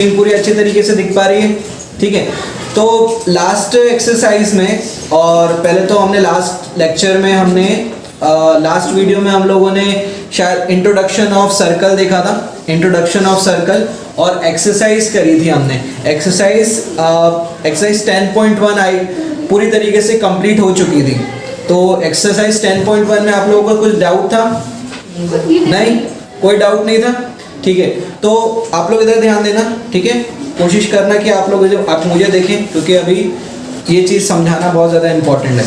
पूरी अच्छी तरीके से दिख पा रही है। ठीक है, तो लास्ट एक्सरसाइज में और पहले तो हमने लास्ट लेक्चर में हमने लास्ट वीडियो में हम लोगों ने शायद इंट्रोडक्शन ऑफ सर्कल देखा था, इंट्रोडक्शन ऑफ सर्कल, और एक्सरसाइज करी थी हमने। एक्सरसाइज 10.1 आई पूरी तरीके से कंप्लीट हो चुकी थी। तो एक्सरसाइज 10.1 में आप लोगों को कुछ डाउट था? नहीं, कोई डाउट नहीं था। ठीक है, तो आप लोग इधर ध्यान देना। ठीक है, कोशिश करना कि आप लोग जब आप मुझे देखें, क्योंकि अभी ये चीज़ समझाना बहुत ज़्यादा इम्पोर्टेंट है।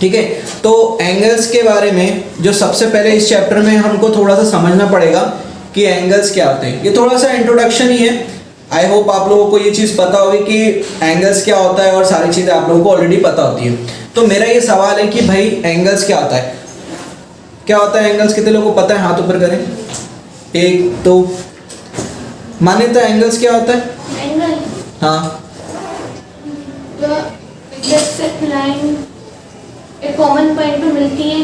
ठीक है, तो एंगल्स के बारे में जो सबसे पहले इस चैप्टर में हमको थोड़ा सा समझना पड़ेगा कि एंगल्स क्या होते हैं। ये थोड़ा सा इंट्रोडक्शन ही है। आई होप आप लोगों को ये चीज़ पता होगी कि एंगल्स क्या होता है, और सारी चीज़ें आप लोगों को ऑलरेडी पता होती है। तो मेरा ये सवाल है कि भाई एंगल्स क्या होता है, क्या होता है एंगल्स? कितने लोगों को पता है? हाथ ऊपर करें। एक तो मान्यता एंगल्स क्या होता है? एंगल, हाँ, लाइन एक कॉमन पॉइंट पे मिलती है,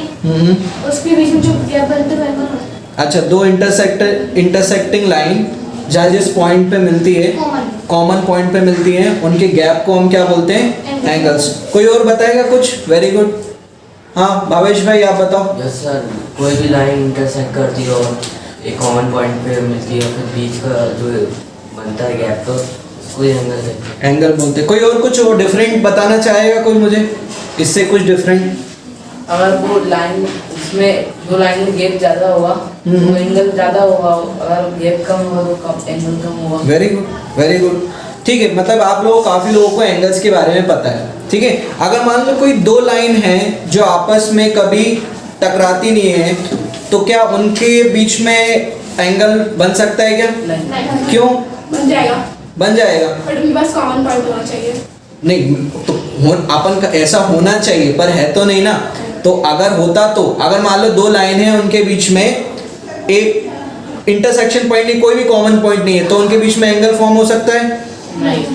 उसके बीच में जो गैप बनता है एंगल होता है। अच्छा, दो इंटरसेक्टिंग लाइन जहाँ जिस पॉइंट पे मिलती है, कॉमन पॉइंट पे मिलती है, उनके गैप को हम क्या बोलते हैं? एंगल्स। कोई और बताएगा कुछ? Very good. हाँ भावेश भाई, आप बताओ। यस सर, कोई भी लाइन इंटरसेक्ट करती हो, एक कॉमन पॉइंट पे मिलती है, फिर बीच का जो बनता है गैप, तो उसको एंगल बोलते हैं। कोई और कुछ और डिफरेंट बताना चाहेगा कोई मुझे, इससे कुछ डिफरेंट? अगर वो लाइन उसमें जो लाइन में गैप ज़्यादा होगा तो एंगल ज़्यादा होगा, अगर गैप कम होगा तो कम एंगल कम होगा। Very good, very good. ठीक है, मतलब आप लोग काफ़ी लोगों को एंगल्स के बारे में पता है। ठीक है, अगर मान लो कोई दो लाइन है जो आपस में कभी टकराती नहीं है, तो क्या उनके बीच में एंगल बन सकता है क्या? नहीं। क्यों? बन जाएगा, बन जाएगा। बट उनके पास कॉमन पॉइंट होना चाहिए। नहीं तो अपन का ऐसा होना चाहिए, पर है तो नहीं ना। तो अगर होता, तो अगर मान लो दो लाइन है, उनके बीच में एक इंटरसेक्शन पॉइंट नहीं, कोई भी कॉमन पॉइंट नहीं है, तो उनके बीच में एंगल फॉर्म हो सकता है?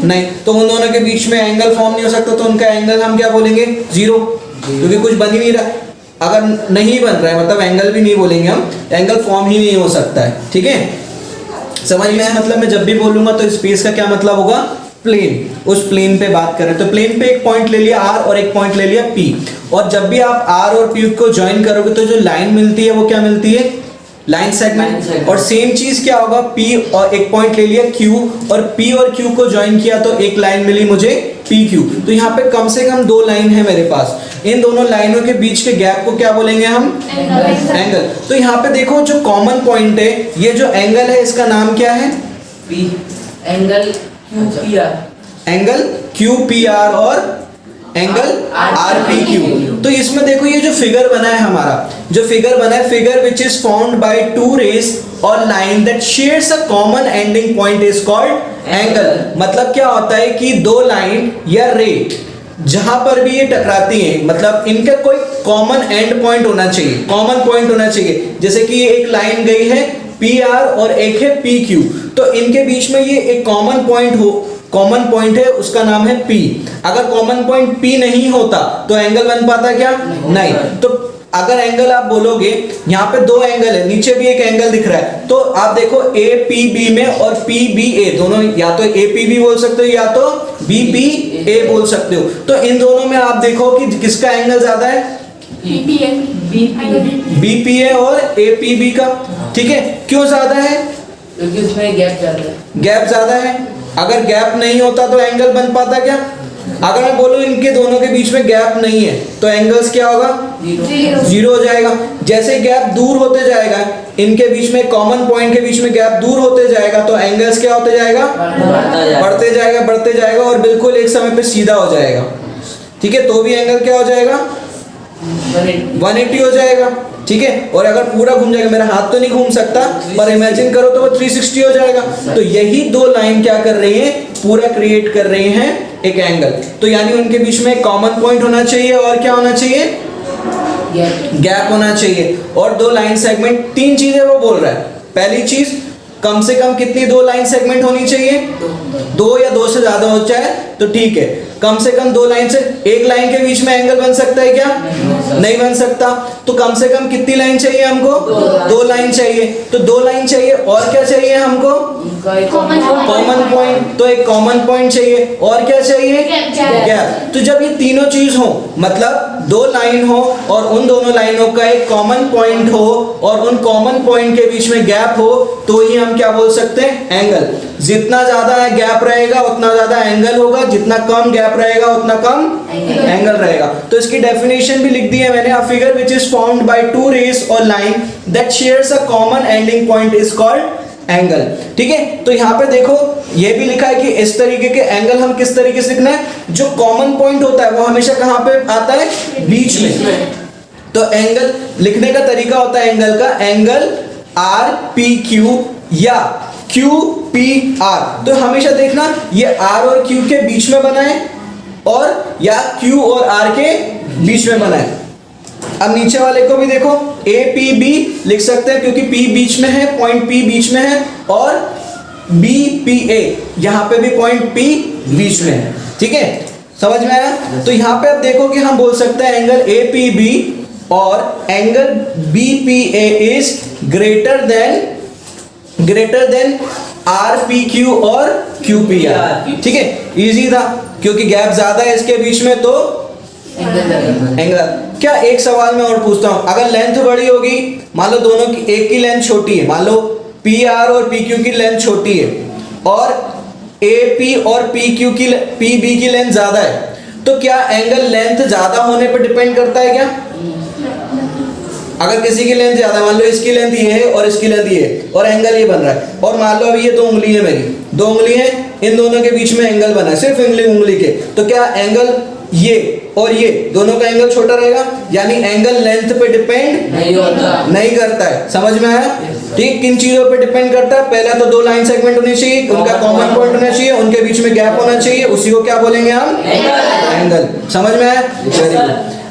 नहीं। तो उन दोनों के बीच में एंगल फॉर्म नहीं हो सकता, तो उनका एंगल हम क्या बोलेंगे? जीरो, क्योंकि कुछ बन ही नहीं रहा। अगर नहीं बन रहा है मतलब एंगल भी नहीं बोलेंगे हम, एंगल फॉर्म ही नहीं हो सकता है। ठीक है, समझ में? मतलब मैं जब भी बोलूंगा तो स्पेस का क्या मतलब होगा? प्लेन। उस प्लेन पे बात करें तो प्लेन पे एक पॉइंट ले लिया R और एक पॉइंट ले लिया P, और जब भी आप R और P को ज्वाइन करोगे तो जो लाइन मिलती है वो क्या मिलती है? Line segment. और सेम चीज क्या होगा? P और एक पॉइंट ले लिया Q, और P और Q को ज्वाइन किया तो एक लाइन मिली मुझे PQ। तो यहाँ पे कम से कम दो लाइन है मेरे पास, इन दोनों लाइनों के बीच के गैप को क्या बोलेंगे हम? एंगल। तो यहाँ पे देखो जो कॉमन पॉइंट है, ये जो एंगल है इसका नाम क्या है? P angle QPR, angle QPR और एंगल RPQ। तो इसमें देखो ये जो फिगर बना है हमारा, जो फिगर बना है, figure which is found by two rays और line that shares a common ending point is called angle. मतलब क्या होता है कि दो लाइन या रे जहां पर भी ये टकराती हैं, मतलब इनका कोई कॉमन एंड पॉइंट होना चाहिए, कॉमन पॉइंट होना चाहिए। जैसे कि ये एक लाइन गई है PR और एक है PQ, तो इनके बीच में ये एक कॉमन पॉइंट है, उसका नाम है P। अगर कॉमन पॉइंट P नहीं होता तो एंगल बन पाता क्या? नहीं। तो अगर एंगल आप बोलोगे, यहाँ पे दो एंगल है, नीचे भी एक एंगल दिख रहा है, तो आप देखो APB में और PBA दोनों, या तो APB बोल सकते हो या तो BPA बोल सकते हो। तो इन दोनों में आप देखो कि किसका एंगल ज्यादा है? BPA और APB का। ठीक है, क्यों ज्यादा है? क्योंकि उसमें गैप ज़्यादा है। गैप ज्यादा है। अगर गैप नहीं होता तो एंगल बन पाता क्या? अगर मैं बोलूं इनके दोनों के बीच में गैप नहीं है तो एंगल्स क्या होगा? जीरो हो जाएगा। जैसे गैप दूर होते जाएगा, इनके बीच में कॉमन पॉइंट के बीच में गैप दूर होते जाएगा, तो एंगल्स क्या होते जाएगा? बढ़ते जाएगा और बिल्कुल एक समय पे सीधा हो जाएगा। ठीक है, तो भी एंगल क्या हो जाएगा? 180 हो जाएगा। ठीक है, और अगर पूरा घूम जाएगा, मेरा हाथ तो नहीं घूम सकता, पर इमेजिन करो तो वो 360 हो जाएगा। तो यही दो लाइन क्या कर रही हैं? पूरा क्रिएट कर रही हैं एक एंगल। तो यानी उनके बीच में कॉमन पॉइंट होना चाहिए, और क्या होना चाहिए? गैप होना चाहिए, और दो लाइन सेगमेंट। तीन चीजें वो बोल रहा है। पहली चीज, कम से कम कितनी दो लाइन सेगमेंट होनी चाहिए? दो या दो से ज्यादा हो जाए तो ठीक है, कम से कम दो लाइन से, एक लाइन के बीच में एंगल बन सकता है क्या? नहीं बन सकता। तो कम से कम कितनी लाइन चाहिए हमको? दो लाइन चाहिए। तो दो लाइन चाहिए, और क्या चाहिए हमको? उनका एक कॉमन पॉइंट। तो एक कॉमन पॉइंट चाहिए, और क्या चाहिए? गैप। तो जब ये तीनों चीज हो, मतलब दो लाइन हो और उन दोनों लाइनों का एक कॉमन पॉइंट हो और उन कॉमन पॉइंट के बीच में गैप हो, तो ही हम क्या बोल सकते हैं? एंगल। जितना ज्यादा गैप रहेगा उतना ज्यादा एंगल होगा, जितना कम गैप रहेगा उतना कम एंगल रहेगा। तो इसकी डेफिनेशन भी लिख दी है मैंने। A figure which is formed by two rays और line that shares a common ending point is called angle. ठीक है, तो यहाँ पे देखो ये भी लिखा है कि इस तरीके के एंगल हम किस तरीके से लिखना है? जो कॉमन पॉइंट होता है वो हमेशा कहाँ पे आता है? बीच में। तो एंगल लिखने का तरीका होता है एंगल का, एंगल आर पी क्यू या क्यू पी आर। तो हमेशा देखना ये आर और क्यू के बीच में बना है और या क्यू और आर के बीच में बना है। अब नीचे वाले को भी देखो, ए पी बी लिख सकते हैं क्योंकि पी बीच में है, पॉइंट पी बीच में है, और बी पी ए, यहां पे भी पॉइंट पी बीच में है। ठीक है, समझ में आया? तो यहां पे आप देखो कि हम बोल सकते हैं एंगल ए पी बी और angle B P A is greater than R P Q और क्यू पी आर। ठीक है, इजी था क्योंकि गैप ज्यादा है इसके बीच में, तो एंगल। क्या एक सवाल मैं और पूछता हूं, अगर लेंथ बड़ी होगी, मान लो दोनों की एक की लेंथ छोटी है, मान लो पी आर और पी क्यू की लेंथ छोटी है और ए पी और पी क्यू की पी बी की लेंथ ज्यादा है, तो क्या एंगल लेंथ ज्यादा होने पर डिपेंड करता है क्या? अगर किसी की लेंथ ज्यादा, मान लो इसकी लेंथ ये है और इसकी लेंथ ये है और एंगल ये बन रहा है, और मान लो अभी ये दो उंगली है मेरी, दो उंगली है, इन दोनों के बीच में एंगल बना है सिर्फ उंगली के, तो क्या एंगल ये और ये दोनों का एंगल छोटा रहेगा? यानी एंगल लेंथ पे डिपेंड नहीं करता है। समझ में आया? ठीक, किन चीजों पे डिपेंड करता है? पहला तो दो लाइन सेगमेंट होनी चाहिए, उनका कॉमन पॉइंट होना चाहिए, उनके बीच में गैप होना चाहिए, उसी को क्या बोलेंगे हम? एंगल। समझ में आया? Very good.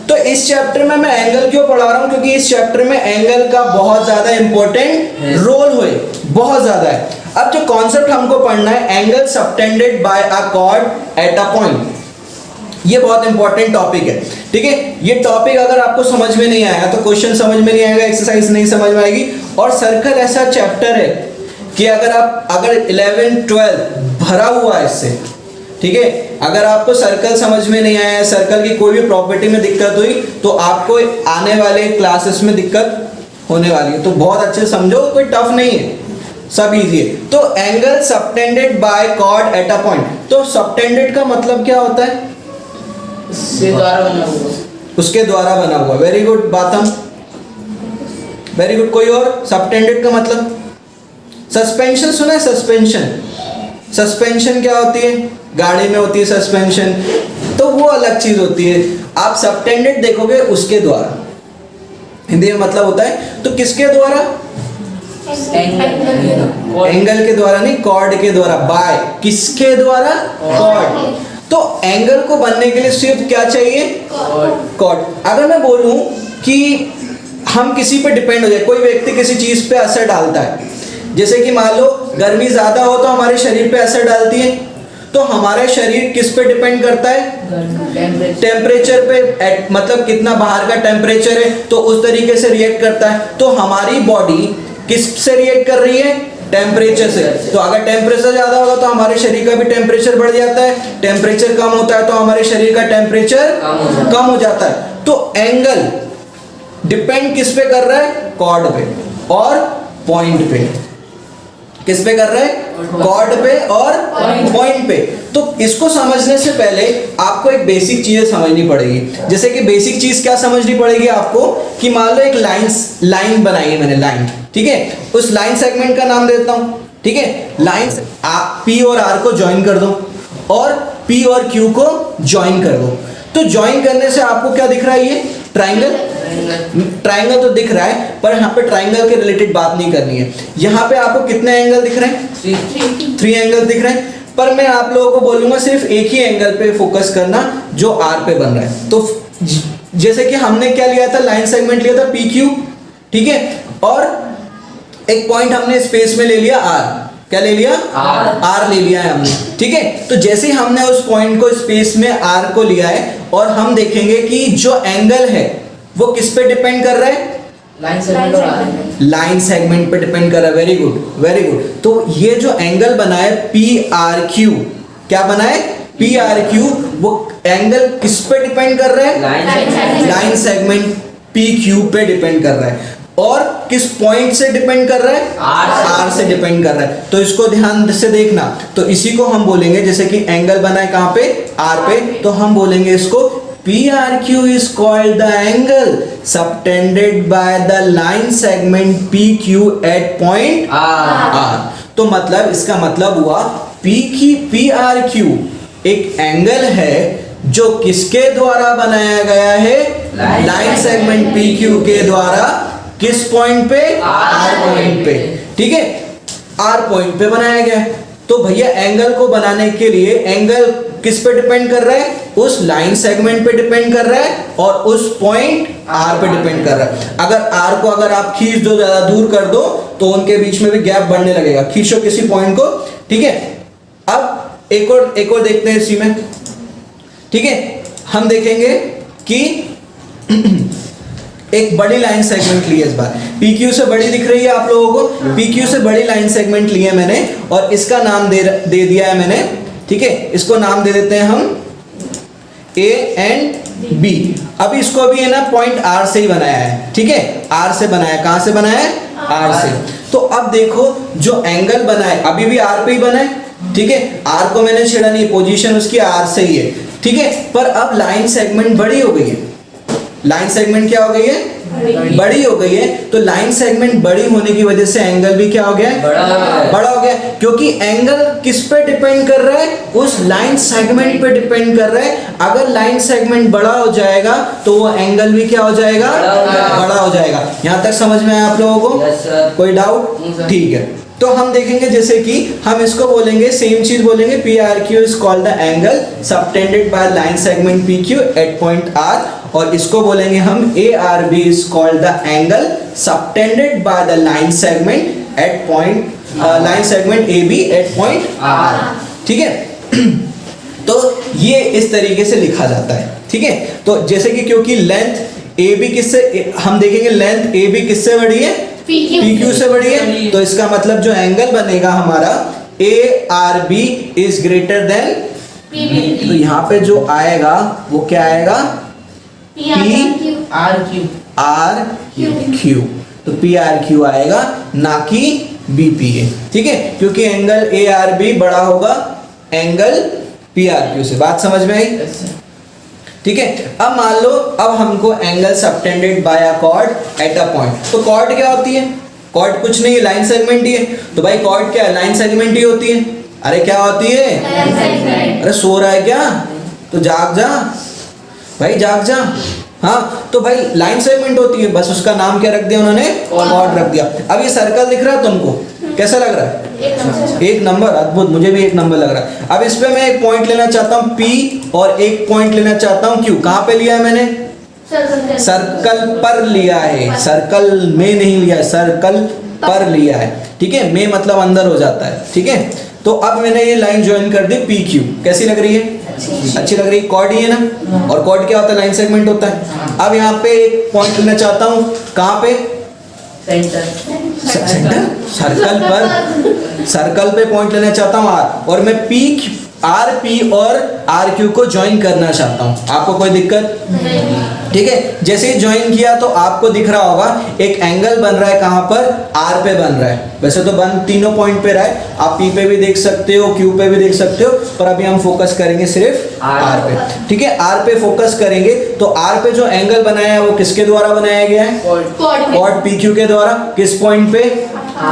तो इस चैप्टर में मैं एंगल क्यों पढ़ा रहा हूं? क्योंकि इस चैप्टर में एंगल का बहुत ज्यादा इंपॉर्टेंट रोल है, बहुत ज्यादा है। अब जो कॉन्सेप्ट हमको पढ़ना है, angle subtended bye a cord at a point, ये बहुत इंपॉर्टेंट टॉपिक है। ठीक है, ये टॉपिक अगर आपको समझ में नहीं आया तो क्वेश्चन समझ में नहीं आएगा, एक्सरसाइज नहीं समझ में आएगी। और सर्कल ऐसा चैप्टर है कि अगर 11 12 भरा हुआ है इससे, ठीक है, अगर आपको सर्कल समझ में नहीं आया, सर्कल की कोई भी प्रॉपर्टी में दिक्कत हुई, तो आपको आने वाले क्लासेस में दिक्कत होने वाली है। तो बहुत अच्छे से समझो, कोई टफ नहीं है, सब इजी है। तो angle subtended by chord at a point, तो सबटेंडेड का मतलब क्या होता है? उसके द्वारा बना हुआ, उसके द्वारा बना हुआ। वेरी गुड बातम, वेरी गुड। कोई और? सबटेंडेड का मतलब सस्पेंशन सुना है? सस्पेंशन क्या होती है? गाड़ी में होती है सस्पेंशन, तो वो अलग चीज होती है। आप सबटेंडेड देखोगे उसके द्वारा, हिंदी में मतलब होता है। तो किसके द्वारा? एंगल के द्वारा नहीं, कॉर्ड के द्वारा। बाय किसके द्वारा? कॉर्ड। तो एंगल को बनने के लिए सिर्फ क्या चाहिए? कॉर्ड। अगर मैं बोलूं कि हम किसी पे डिपेंड हो जाए, कोई व्यक्ति किसी चीज पे असर डालता है, जैसे कि मान लो गर्मी ज्यादा हो तो हमारे शरीर पे असर डालती है, तो हमारा शरीर किस पे डिपेंड करता है? टेम्परेचर पे, मतलब कितना बाहर का टेम्परेचर है तो उस तरीके से रिएक्ट करता है। तो हमारी बॉडी किस से रिएक्ट कर रही है? टेम्परेचर से। तो अगर टेम्परेचर ज्यादा होगा तो हमारे शरीर का भी टेम्परेचर बढ़ जाता है, टेम्परेचर कम होता है तो हमारे शरीर का टेम्परेचर कम हो जाता है। तो एंगल डिपेंड किस पे कर रहा है? कॉर्ड पे और पॉइंट पे। किस पे कर रहा है? कॉर्ड पे और पॉइंट पे। तो इसको समझने से पहले आपको एक बेसिक चीजें समझनी पड़ेगी। जैसे कि बेसिक चीज क्या समझनी पड़ेगी आपको, कि मान लो एक लाइन बनाई है मैंने, लाइन, ठीक है, उस लाइन सेगमेंट का नाम देता हूं, ठीक है, लाइन आप पी और आर को ज्वाइन कर दो और पी और क्यू को ज्वाइन कर दो। तो ज्वाइन करने से आपको क्या दिख रहा है? ये ट्राइंगल तो दिख रहा है, पर यहाँ पे ट्राइंगल के रिलेटेड बात नहीं करनी है। यहाँ पे आपको कितने एंगल दिख रहे हैं? 3 एंगल दिख रहे हैं। पर मैं आप लोगों को बोलूंगा सिर्फ एक ही एंगल पे फोकस करना जो आर पे बन रहा है। तो जैसे कि हमने क्या लिया था, लाइन सेगमेंट लिया था पी क्यू, ठीक है, और एक पॉइंट हमने स्पेस में ले लिया आर, क्या ले लिया, आर ले लिया है हमने, ठीक है। तो जैसे ही हमने उस पॉइंट को स्पेस में आर को लिया है, और हम देखेंगे कि जो एंगल है वो किस पे डिपेंड कर रहा है, लाइन सेगमेंट और आर लाइन सेगमेंट पे डिपेंड कर रहा है। Very good, very good. तो ये जो एंगल बना है पी आर क्यू, क्या बना है, पी आर क्यू, वो एंगल किस पे डिपेंड कर रहा है, लाइन सेगमेंट पी क्यू पे डिपेंड कर रहा है। और किस पॉइंट से डिपेंड कर रहा है, आर से डिपेंड कर रहा है। तो इसको ध्यान से देखना। तो इसी को हम बोलेंगे, जैसे कि एंगल बना है कहां पे, आर पे, तो हम बोलेंगे इसको PRQ is called the angle subtended by the line segment PQ at point R। तो मतलब इसका मतलब हुआ PRQ एक एंगल है जो किसके द्वारा बनाया गया है, लाइन सेगमेंट PQ के द्वारा, किस पॉइंट पे, R पॉइंट पे, ठीक है, R पॉइंट पे बनाया गया है। तो भैया एंगल को बनाने के लिए एंगल किस पे डिपेंड कर रहा है, उस लाइन सेगमेंट पे डिपेंड कर रहा है, और उस पॉइंट आर पे डिपेंड कर रहा है। अगर आर को अगर आप खींच दो, ज्यादा दूर कर दो, तो उनके बीच में भी गैप बढ़ने लगेगा। खींचो किसी पॉइंट को, ठीक है। अब एक और देखते हैं इसी में, ठीक है। हम देखेंगे कि एक बड़ी लाइन सेगमेंट ली है इस बार, PQ से बड़ी दिख रही है आप लोगों को, PQ से बड़ी लाइन सेगमेंट ली है मैंने, और इसका नाम दे दिया है मैंने, ठीक है। इसको नाम दे देते हैं हम A एंड B। अब इसको भी है ना पॉइंट R से ही बनाया है, ठीक है, R से बनाया। कहां से बनाया है, R से। तो अब देखो जो एंगल बना है अभी भी R पे ही बना है, ठीक है, R को मैंने छेड़ा नहीं, पोजीशन उसकी R से ही है, ठीक है। पर अब लाइन सेगमेंट बड़ी हो गई है, लाइन सेगमेंट क्या हो गई है, बड़ी हो गई है। तो लाइन सेगमेंट बड़ी होने की वजह से एंगल भी क्या हो गया है, बड़ा हो गया, क्योंकि एंगल किस पे डिपेंड कर रहा है, उस लाइन सेगमेंट पे डिपेंड कर रहा है। अगर लाइन सेगमेंट बड़ा हो जाएगा तो वो एंगल भी क्या हो जाएगा, बड़ा हो जाएगा। यहां तक समझ में आया आप लोगों को, कोई डाउट, ठीक है। तो हम देखेंगे, जैसे कि हम इसको बोलेंगे, सेम चीज बोलेंगे, PRQ is called the angle subtended by line segment PQ at point R, और इसको बोलेंगे हम ARB is called the angle subtended by the line segment at point, line segment AB at point R, ठीक है। तो ये इस तरीके से लिखा जाता है, ठीक है। तो जैसे कि क्योंकि लेंथ AB किससे, हम देखेंगे लेंथ AB किससे बड़ी है, PQ से बड़ी है, तो इसका मतलब जो एंगल बनेगा हमारा ARB is greater then PB। तो यहाँ पे जो आएगा वो क्या आएगा, PRQ, तो PRQ आएगा, ना कि BPA, ठीक है, क्योंकि एंगल ARB बड़ा होगा एंगल PRQ से। बात समझ में आई, ठीक है। अब मान लो अब हमको angle subtended bye a cord at a point. तो कॉर्ड क्या होती है, कॉर्ड कुछ नहीं, लाइन सेगमेंट ही है। तो भाई कॉर्ड क्या है, लाइन सेगमेंट ही होती है। अरे क्या होती है, अरे सो रहा है क्या, तो जाग जा भाई, जाग जा। हाँ, तो भाई लाइन सेगमेंट होती है, बस उसका नाम क्या रख दिया उन्होंने, कॉर्ड रख दिया। अब ये सर्कल दिख रहा है तुमको, कैसा लग रहा है, एक नंबर, अद्भुत, मुझे भी एक नंबर लग रहा है। अब इस पे मैं एक पॉइंट लेना चाहता हूँ P, और एक पॉइंट लेना चाहता हूँ Q। कहाँ पे लिया है मैंने, सर्कल पर लिया है, सर्कल में नहीं लिया है, सर्कल पर लिया है, ठीक है। में मतलब अंदर हो जाता है, ठीक है। तो अब मैंने ये लाइन ज्वाइन कर दी PQ, कैसी लग रही है, अच्छी लग रही है। कॉर्ड ही है ना, और कॉर्ड क्या होता है, लाइन सेगमेंट होता है। अब यहाँ पे एक पॉइंट लेना चाहता हूँ, कहाँ पे, सेंटर, सर्कल पे पॉइंट लेना चाहता हूँ R, और मैं RP और RQ को ज्वाइन करना चाहता हूँ। आपको कोई दिक्कत, ठीक है। जैसे ही ज्वाइन किया तो आपको दिख रहा होगा एक एंगल बन रहा है, कहाँ पर, R पे बन रहा है। वैसे तो बन तीनों पॉइंट पे रहा है, आप P पे भी देख सकते हो, Q पे भी देख सकते हो, पर अभी हम फोकस करेंगे सिर्फ R पे, ठीक है। R पे फोकस करेंगे। तो R पे जो एंगल बनाया है वो किसके द्वारा बनाया गया है, कॉर्ड PQ के द्वारा, किस पॉइंट पे,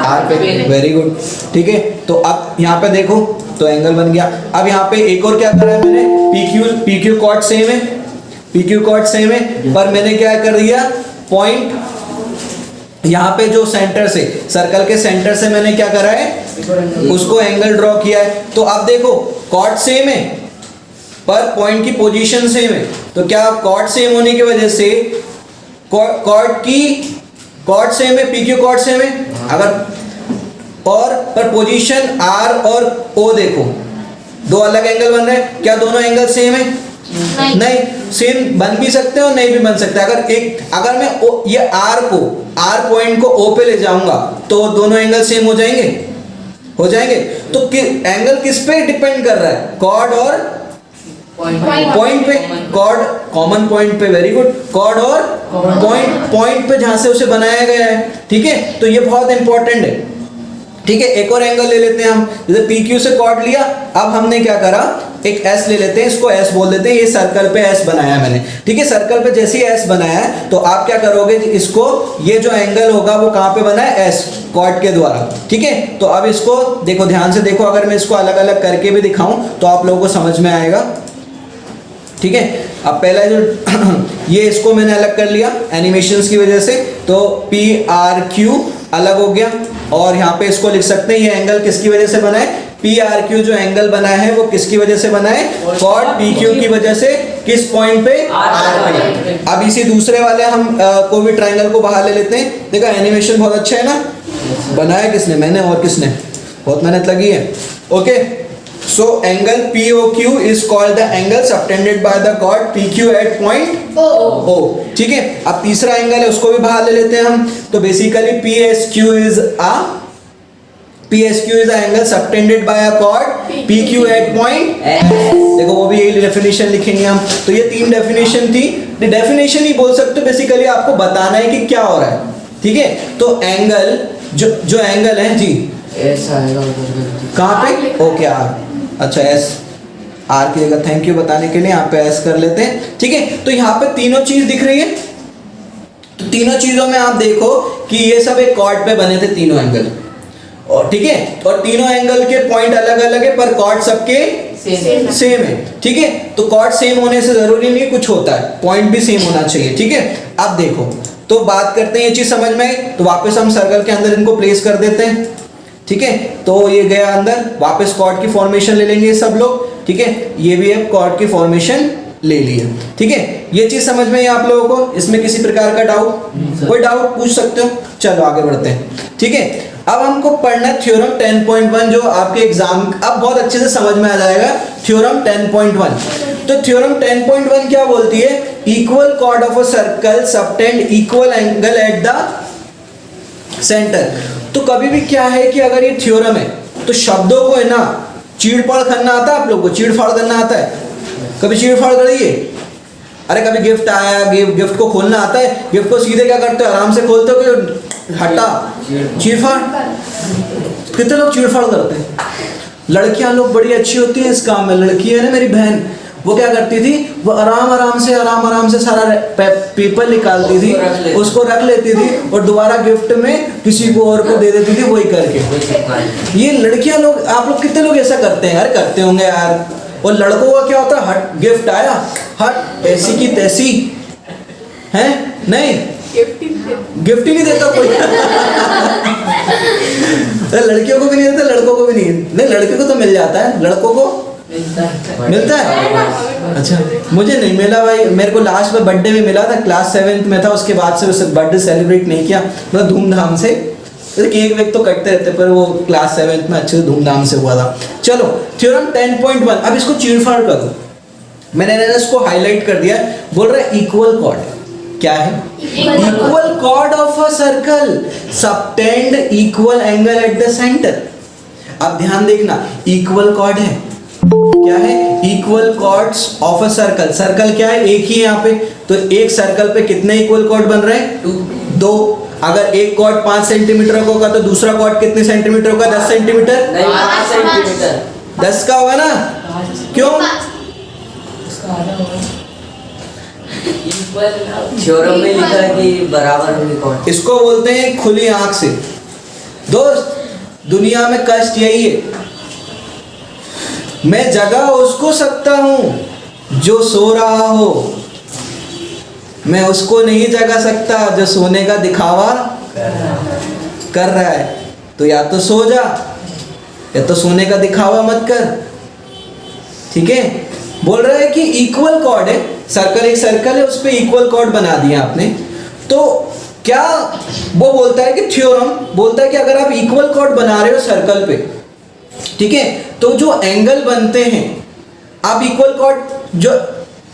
R पे। वेरी गुड, ठीक है। तो अब यहाँ पे देखो, तो एंगल बन गया। अब यहाँ पे एक और क्या करा है मैंने, PQ कॉर्ड सेम है, PQ कॉर्ड सेम है, पर मैंने क्या कर दिया, पॉइंट यहाँ पे जो सेंटर से, सर्कल के सेंटर से मैंने क्या करा है, उसको एंगल ड्रॉ किया है। तो अब देखो कॉर्ड सेम है पर पॉइंट की पोजीशन सेम है। तो क्या कॉर्ड सेम होने की वजह से कॉर्ड सेम है, PQ कॉर्ड सेम है। अगर और पर पोजीशन आर और ओ देखो, दो अलग एंगल बन रहे हैं, क्या दोनों एंगल सेम है? नहीं, सेम बन भी सकते हैं और नहीं भी बन सकते। अगर मैं ये आर पॉइंट को ओ पे ले जाऊंगा तो दोनों एंगल सेम हो जाएंगे। तो एंगल किस पे डिपेंड कर रहा है? कॉर्ड और पॉइंट पे, कॉर्ड कॉमन पॉइंट पे, वेरी गुड, कॉर्ड और पॉइंट पे जहां से उसे बनाया गया है, ठीक है। तो ये बहुत इंपॉर्टेंट है, ठीक है। एक और एंगल ले लेते हैं हम, जैसे PQ से कॉर्ड लिया, अब हमने क्या करा, एक S ले लेते हैं, इसको S बोल देते हैं, ये सर्कल पे S बनाया मैंने, ठीक है। सर्कल पे जैसे ही S बनाया है तो आप क्या करोगे, इसको, ये जो एंगल होगा वो कहाँ पे बना है? S कॉर्ड के द्वारा, ठीक है। तो अब इसको देखो, ध्यान से देखो, अगर मैं इसको अलग अलग करके भी दिखाऊं तो आप लोगों को समझ में आएगा, ठीक है। अब पहला जो ये इसको मैंने अलग कर लिया एनिमेशंस की वजह से, तो PRQ अलग हो गया, और यहाँ पे इसको लिख सकते हैं, ये एंगल किसकी वजह से बना है? PRQ जो एंगल बना है वो किसकी वजह से बना है? कॉर्ड PQ की वजह से। किस पॉइंट पे? R पे। अब इसी दूसरे वाले हम कोई भी ट्रायंगल को बाहर ले लेते हैं। देखो एनिमेशन बहुत अच्छा है ना, बनाया किसने? मैंने, और किसने? बहुत मेहनत लगी है। Okay, so angle POQ is called the angle subtended by the chord PQ at point O, ठीक है। अब तीसरा एंगल है, उसको भी बाहर ले लेते हैं हम, तो basically PSQ is a angle subtended by a chord PQ at point S। देखो वो भी यही डेफिनेशन लिखेंगे हम। तो ये तीन डेफिनेशन थी, डेफिनेशन ही बोल सकते हो, बेसिकली आपको बताना है कि क्या हो रहा है, ठीक है। तो एंगल जो एंगल है जी, S आएगा उधर, कहाँ पे? ओके, R, अच्छा S, R की जगह, थैंक यू बताने के लिए, यहाँ पे S कर लेते हैं, ठीक है। तो यहाँ पे तीनों चीज दिख रही है, तो तीनों चीजों में आप देखो कि ये सब एक कॉर्ड पे बने थे तीनों एंगल, और ठीक है, और तीनों एंगल के पॉइंट अलग अलग है पर कॉर्ड सबके सेम है, ठीक है। तो कॉर्ड सेम होने से जरूरी नहीं कुछ होता है, पॉइंट भी सेम होना चाहिए, ठीक है। अब देखो, तो बात करते हैं, ये चीज समझ में आई, तो वापस हम सर्कल के अंदर इनको प्लेस कर देते हैं, ठीक है। तो ये गया अंदर, वापस कॉर्ड की फॉर्मेशन ले लेंगे सब लोग, ठीक है। ये भी अब कॉर्ड की फॉर्मेशन ले लिए, ठीक है। ये चीज समझ में आई आप लोगों को? इसमें किसी प्रकार का डाउट, कोई डाउट पूछ सकते हो? चलो आगे बढ़ते हैं, ठीक है। अब हमको पढ़ना है थ्योरम 10.1, जो आपके एग्जाम अब बहुत अच्छे से समझ में आ जाएगा। थ्योरम 10.1, तो थ्योरम 10.1 क्या बोलती है? Equal chord of a circle subtend equal angle at the centre. तो कभी भी क्या है कि अगर ये थ्योरम है तो शब्दों को है ना चीड़-फाड़ करना आता है आप लोगों को? चीड़-फाड़ करना आता है? कभी चीड़-फाड़ करिए? अरे कभी गिफ्ट आया, गिफ्ट को खोलना आता है? गिफ्ट को सीधे क्या करते हो? आराम से खोलते हो कि हटा चीड़-फाड़? कितने लोग चीड़-फाड़ करते हैं? लड़कियां लोग बड़ी अच्छी होती हैं इस काम में। लड़की है ना मेरी बहन, वो क्या करती थी, वो आराम से सारा पेपर निकालती थी, उसको रख लेती थी और दोबारा गिफ्ट में किसी को और को दे देती थी, वही करके। ये लड़कियां लोग, आप लोग कितने लोग ऐसा करते हैं? यार करते होंगे यार। और लड़कों का क्या होता है? हट, गिफ्ट आया, हट, ऐसी की तैसी है, नहीं गिफ्ट ही नहीं देता कोई। लड़कियों को भी नहीं देता, लड़कों को भी नहीं, लड़कियों को तो मिल जाता है, लड़कों को मिलता है। अच्छा, मुझे नहीं मिला भाई। मेरे को लास्ट में बर्थडे में मिला था, क्लास 7th में था, उसके बाद से उसे बर्थडे सेलिब्रेट नहीं किया, मतलब धूमधाम से। केक वेक तो कटते रहते, पर वो क्लास 7th में अच्छे से धूमधाम से हुआ था। चलो थ्योरम 10.1, अब इसको चीड़-फाड़ कर दो। मैंने इसको हाईलाइट कर दिया, बोल रहा है इक्वल कॉर्ड क्या है? Equal chord of a circle subtend equal angle at the centre. अब ध्यान देखना, इक्वल कॉर्ड है, क्या है? Equal chords of a circle. Circle क्या है? एक ही यहाँ पे, तो एक सर्कल पे कितने इक्वल कॉर्ड बन रहे हैं? 2। अगर एक कॉर्ड 5 सेंटीमीटर का होगा तो दूसरा कॉर्ड कितने सेंटीमीटर होगा? 10 सेंटीमीटर? नहीं, 5 सेंटीमीटर। 10 का होगा ना? क्यों? थ्योरम में लिखा है कि बराबर होगी कॉर्ड। इसको बोलते हैं खुली आंख से। दोस्त, दुनिया में कष्ट यही है, मैं जगा उसको सकता हूं जो सो रहा हो, मैं उसको नहीं जगा सकता जो सोने का दिखावा कर रहा है। तो या तो सो जा या तो सोने का दिखावा मत कर, ठीक है। बोल रहा है कि इक्वल कॉर्ड है, सर्कल एक सर्कल है, उस पर इक्वल कॉर्ड बना दिया आपने। तो क्या वो बोलता है कि थ्योरम बोलता है कि अगर आप इक्वल कॉर्ड बना रहे हो सर्कल पे, ठीक है, तो जो एंगल बनते हैं, आप इक्वल कॉर्ड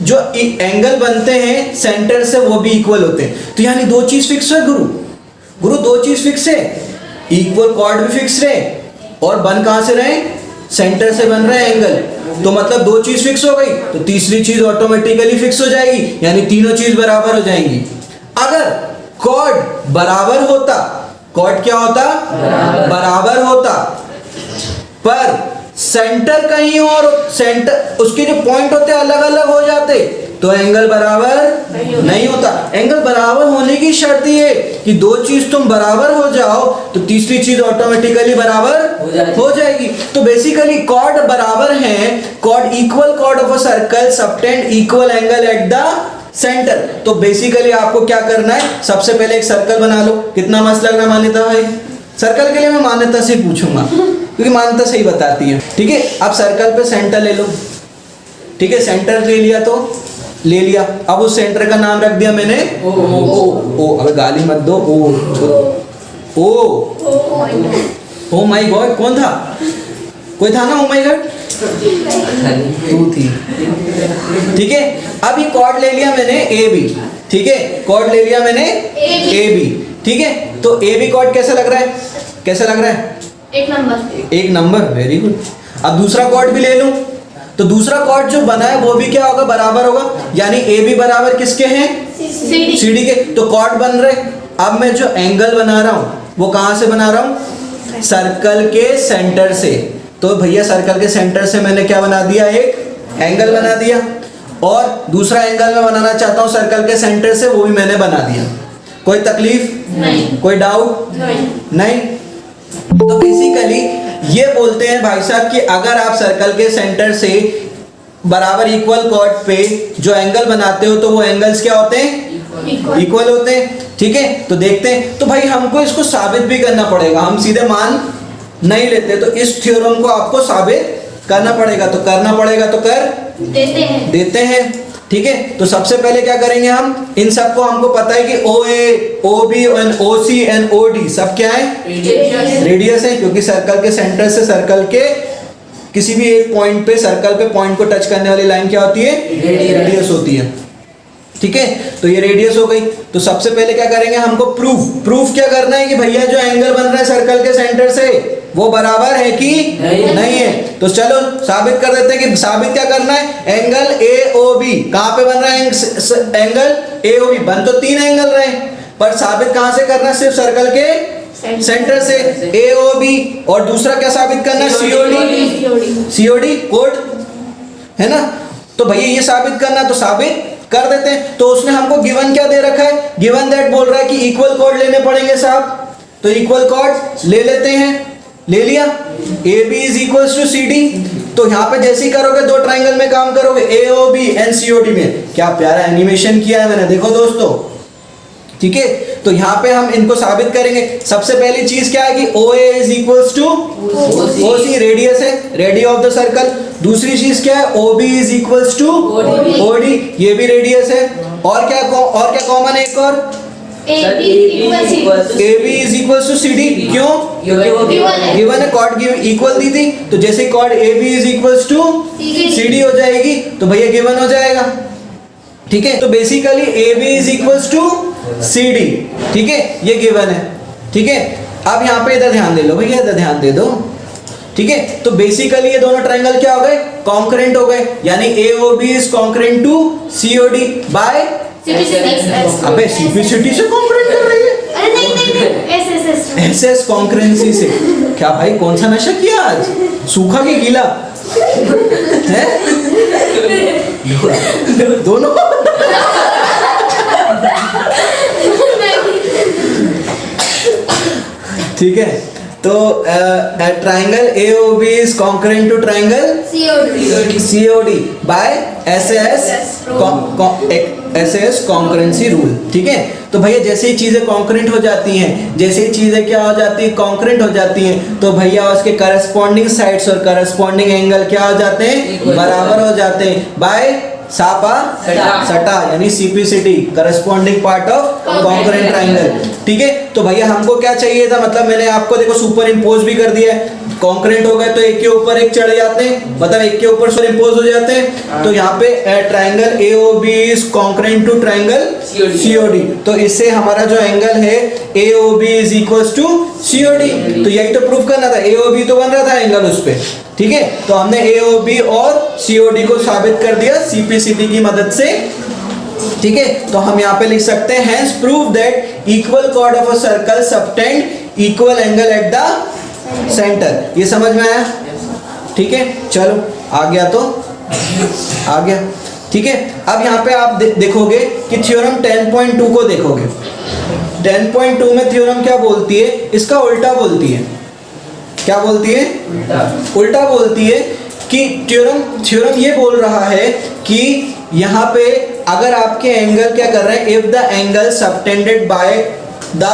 जो एंगल बनते हैं सेंटर से वो भी इक्वल होते हैं। तो यानी दो चीज फिक्स है गुरु दो चीज फिक्स है, इक्वल कॉर्ड भी फिक्स रहे और बन कहां से रहे, सेंटर से बन रहे एंगल। तो मतलब दो चीज फिक्स हो गई, तो तीसरी चीज ऑटोमेटिकली फिक्स हो जाएगी, यानी तीनों चीज बराबर हो जाएंगी। अगर कॉर्ड बराबर होता, कॉर्ड क्या होता, बराबर होता, पर सेंटर कहीं और, सेंटर उसके जो पॉइंट होते अलग अलग हो जाते, तो एंगल बराबर नहीं होता। एंगल बराबर होने की शर्त ये कि दो चीज तुम बराबर हो जाओ तो तीसरी चीज ऑटोमेटिकली बराबर हो जाएगी। तो बेसिकली कॉर्ड बराबर है, chord equal chord of a circle subtend equal angle at the centre. तो बेसिकली आपको क्या करना है, सबसे पहले एक सर्कल बना लो। कितना मस्त लग रहा है मान्यता भाई, सर्कल के लिए मैं मान्यता से पूछूंगा क्योंकि मान्यता सही बताती है, ठीक है। अब सर्कल पे सेंटर ले लो, ठीक है, सेंटर ले लिया तो ले लिया, अब उस सेंटर का नाम रख दिया मैंने ओ, अबे गाली मत दो, ओ माय गॉड, कौन था, कोई था ना, ओ माय गॉड तू थी, ठीक है। अब ये कॉर्ड ले लिया मैंने ए बी, ठीक है, कॉर्ड ले लिया मैंने ए बी, ठीक है। तो ए बी कॉर्ड कैसा लग रहा है, कैसा लग रहा है, एक नंबर, वेरी गुड। अब दूसरा कॉर्ड भी ले लूं, तो दूसरा कॉर्ड जो बना है वो भी क्या होगा, बराबर होगा, यानी ए बी बराबर किसके हैं, सीडी के। तो कॉर्ड बन रहे। अब मैं जो एंगल बना रहा हूं वो कहां से बना रहा हूं, सर्कल के सेंटर से। तो भैया सर्कल के सेंटर से मैंने क्या बना दिया, एक एंगल बना दिया, और दूसरा एंगल मैं बनाना चाहता हूं सर्कल के सेंटर से, वो भी मैंने बना दिया। कोई तकलीफ नहीं, कोई डाउट नहीं। तो बेसिकली ये बोलते हैं भाई साहब कि अगर आप सर्कल के सेंटर से बराबर इक्वल कॉर्ड पे जो एंगल बनाते हो तो वो एंगल्स क्या होते हैं, इक्वल होते हैं, ठीक है। तो देखते हैं, तो भाई हमको इसको साबित भी करना पड़ेगा, हम सीधे मान नहीं लेते, तो इस थ्योरम को आपको साबित करना पड़ेगा। तो करना पड़ेगा तो कर देते हैं, ठीक है। तो सबसे पहले क्या करेंगे, हम इन सबको, हमको पता है कि O A, O B and O C and O D सब क्या है, रेडियस है, क्योंकि सर्कल के सेंटर से सर्कल के किसी भी एक पॉइंट पे, सर्कल पे पॉइंट को टच करने वाली लाइन क्या होती है, रेडियस होती है, ठीक है। तो ये रेडियस हो गई। तो सबसे पहले क्या करेंगे, हमको प्रूफ क्या करना है कि भैया जो एंगल बन रहा है सर्कल के सेंटर से वो बराबर है कि नहीं है। तो चलो साबित कर देते हैं कि साबित क्या करना है, एंगल ए ओ बी कहां पे बन रहा है, एंगल ए ओ बी, बन तो तीन एंगल रहे, पर साबित कहां से करना है, सिर्फ सर्कल के सेंटर से, ए ओ बी। और दूसरा क्या साबित करना है, सीओडी कोड है ना। तो भैया ये साबित करना, तो साबित कर देते हैं। तो उसने हमको गिवन क्या दे रखा है, गिवन दैट बोल रहा है कि इक्वल कॉर्ड लेने पड़ेंगे साहब। तो इक्वल कॉर्ड ले लेते हैं, ले लिया, A B is equal to C D. तो यहाँ पे जैसे ही करोगे दो ट्राइंगल में काम करोगे, A O B and C O D में। क्या प्यारा एनिमेशन किया है मैंने, देखो दोस्तों, ठीक है। तो यहाँ पे हम इनको साबित करेंगे। सबसे पहली चीज क्या है कि O A is equal to O C, radius है, रेडियस ऑफ द सर्कल। दूसरी चीज क्या है, O B is equal to O D, ये भी रेडियस है। और क्या कॉमन है, एक और A B is equal to C D, क्यों, गिवन है, कॉर्ड इक्वल दी थी, तो जैसे chord A B is equal to C D हो जाएगी तो भैया गिवन हो जाएगा, ठीक है। तो basically A B is equal to C D, ठीक है, ये गिवन है, ठीक है। अब यहाँ पे इधर ध्यान दे लो भैया, इधर ध्यान दे दो, ठीक है। तो बेसिकली ये दोनों ट्रायंगल क्या हो गए, कॉन्करेंट हो गए, यानी A O B is concurrent to C O D by, अबे सीपीसीटी से कॉन्करेंट कर रही है, अरे नहीं, एसएस कॉन्करेंसी से। क्या भाई कौन सा नशा किया आज, सूखा की गीला है, दोनों ठीक है। तो triangle A O B is concurrent to triangle C O D by S concurrency rule, ठीक है। तो भैया जैसे ही चीजें कॉन्करेंट हो जाती हैं, जैसे ही चीजें क्या हो जाती है, कॉन्करेंट हो जाती हैं, तो भैया उसके करस्पॉन्डिंग साइड्स और करस्पॉन्डिंग एंगल क्या हो जाते हैं, बराबर हो जाते हैं बाय सापा सटा यानी CPCT corresponding part of congruent triangle. ठीक है, तो भैया हमको क्या चाहिए था, मतलब मैंने आपको देखो सुपर इम्पोज भी कर दिया है, कॉन्करेंट हो गए तो एक के ऊपर एक चढ़ जाते हैं, मतलब एक के ऊपर सुपर इम्पोज हो जाते हैं। तो यहाँ पे triangle AOB is concurrent to triangle COD, तो इससे हमारा जो एंगल है AOB is equals to COD. तो यही तो प्रूफ करना था, एओबी तो बन रहा था एंगल उस पे। ठीक है, तो हमने एओबी और सीओडी को साबित कर दिया सीपीसीटी की मदद से। ठीक है, तो हम यहाँ पे लिख सकते हैं hence prove that equal chord of a circle subtend equal angle at the centre. ये समझ में आया? ठीक है, चलो आ गया तो आ गया। ठीक है, अब यहाँ पे आप देखोगे कि थ्योरम 10.2 को देखोगे। 10.2 में थ्योरम क्या बोलती है, इसका उल्टा बोलती है। क्या बोलती है? उल्टा बोलती है कि थ्योरम ये बोल रहा है कि यहाँ पे अगर आपके एंगल क्या कर रहे हैं, if the angle subtended by the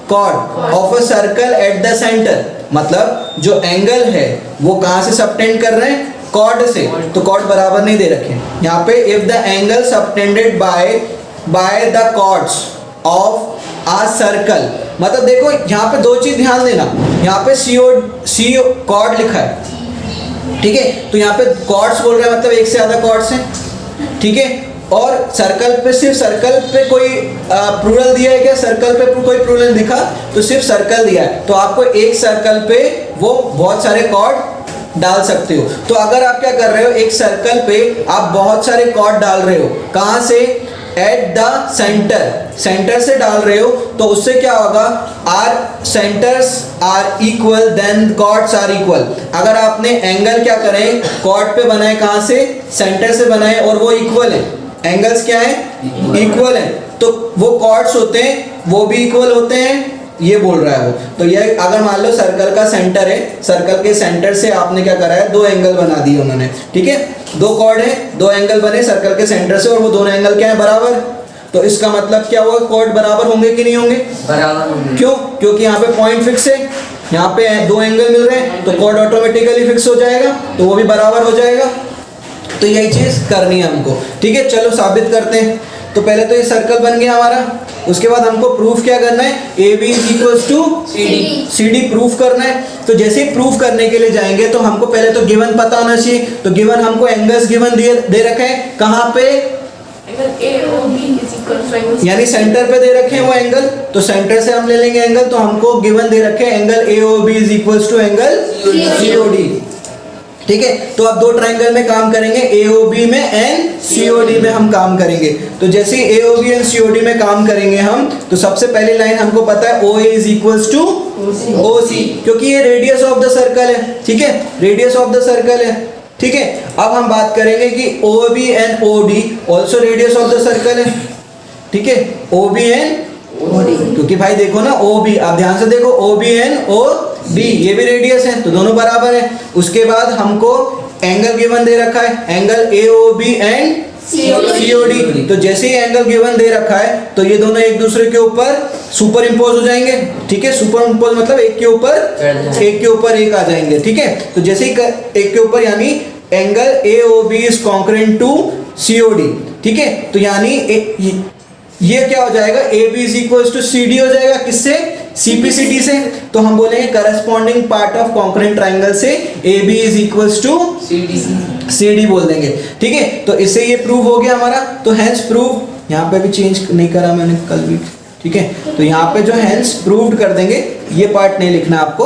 chord of a circle at the centre, मतलब जो एंगल है वो कहाँ से सबटेंड कर रहे हैं, कॉर्ड से। तो कॉर्ड बराबर नहीं दे रखे यहाँ पे, if the angle subtended by the chords of a circle, मतलब देखो यहाँ पे दो चीज ध्यान देना, यहाँ पे सी कॉर्ड लिखा है। ठीक है, तो यहाँ पे कॉर्ड्स बोल रहे हैं मतलब एक से ज्यादा कॉर्ड्स हैं। ठीक है, और सर्कल पे सिर्फ सर्कल पे कोई प्लूरल दिया है क्या, सर्कल पे कोई प्लूरल दिखा तो सिर्फ सर्कल दिया है, तो आपको एक सर्कल पे वो बहुत सारे कॉर्ड डाल सकते हो। तो अगर आप क्या कर रहे हो, एक सर्कल पे आप बहुत सारे कॉर्ड डाल रहे हो, कहाँ से, एट द सेंटर से डाल रहे हो, तो उससे क्या होगा, are centres are equal then chords are equal. अगर आपने एंगल क्या करें, कॉर्ड पे बनाए, कहाँ से, सेंटर से बनाए, और वो इक्वल है, एंगल्स क्या है, इक्वल है, तो वो कॉर्ड्स होते हैं वो भी इक्वल होते हैं, ये बोल रहा है वो। तो ये अगर मान लो सर्कल का सेंटर है, सर्कल के सेंटर से आपने क्या करा है, दो एंगल बना दिए उन्होंने। ठीक है, दो कॉर्ड है, दो एंगल बने सर्कल के सेंटर से, और वो दोनों एंगल क्या है, बराबर। तो इसका मतलब क्या हुआ, कॉर्ड बराबर होंगे कि नहीं होंगे, बराबर होंगे। क्यों, क्योंकि यहाँ पे पॉइंट फिक्स है, यहाँ पे दो एंगल मिल रहे हैं, तो कॉर्ड ऑटोमेटिकली फिक्स हो जाएगा, तो वो भी बराबर हो जाएगा। तो यही चीज करनी है हमको। ठीक है, चलो साबित करते हैं। तो पहले तो ये सर्कल बन गया हमारा, उसके बाद हमको प्रूफ क्या करना है, A B is equals to C D proof करना है। तो जैसे ही प्रूफ करने के लिए जाएंगे तो हमको पहले तो गिवन पता होना चाहिए। तो गिवन हमको एंगल्स गिवन दे रखे हैं, कहाँ पे, यानी सेंटर पे दे रखे हैं वो एंगल, तो सेंटर से हम ले लेंगे एंगल। तो हमको गिवन दे रखे हैं angle A O B is equals to angle C O D. ठीक है, तो अब दो ट्राइंगल में काम करेंगे, एओबी में एंड सीओडी में हम काम करेंगे। तो जैसे ही एओबी एंड सीओडी में काम करेंगे हम, तो सबसे पहली लाइन हमको पता है ओ A is equals to O सी, क्योंकि ये रेडियस ऑफ द सर्कल है। ठीक है, रेडियस ऑफ द सर्कल है। ठीक है, अब हम बात करेंगे कि O B and O D also radius of the circle है। ठीक है, O B and O D, क्योंकि भाई देखो ना, ओ बी, आप ध्यान से देखो, O B and O D ये भी रेडियस है, तो दोनों बराबर है। उसके बाद हमको एंगल गिवन दे रखा है, angle A O B and COD. तो जैसे ही एंगल गिवन दे रखा है, तो ये दोनों एक दूसरे के ऊपर सुपर इम्पोज हो जाएंगे। ठीक है, सुपर इम्पोज मतलब एक के ऊपर एक आ जाएंगे। ठीक है, तो जैसे ही एक के ऊपर, यानी angle A O B is concurrent to COD. ठीक है, तो यानी ये क्या हो जाएगा, A B is equal to C D हो जाएगा, किससे, सीपीसीटी से। तो हम बोलेंगे corresponding part of congruent triangle से A B is equal to C D बोल देंगे। ठीक है, तो इससे ये प्रूव हो गया हमारा। तो हेंस प्रूव, यहाँ पे भी चेंज नहीं करा मैंने कल भी। ठीक है, तो यहाँ पे जो हेंस प्रूव्ड कर देंगे, ये पार्ट नहीं लिखना आपको।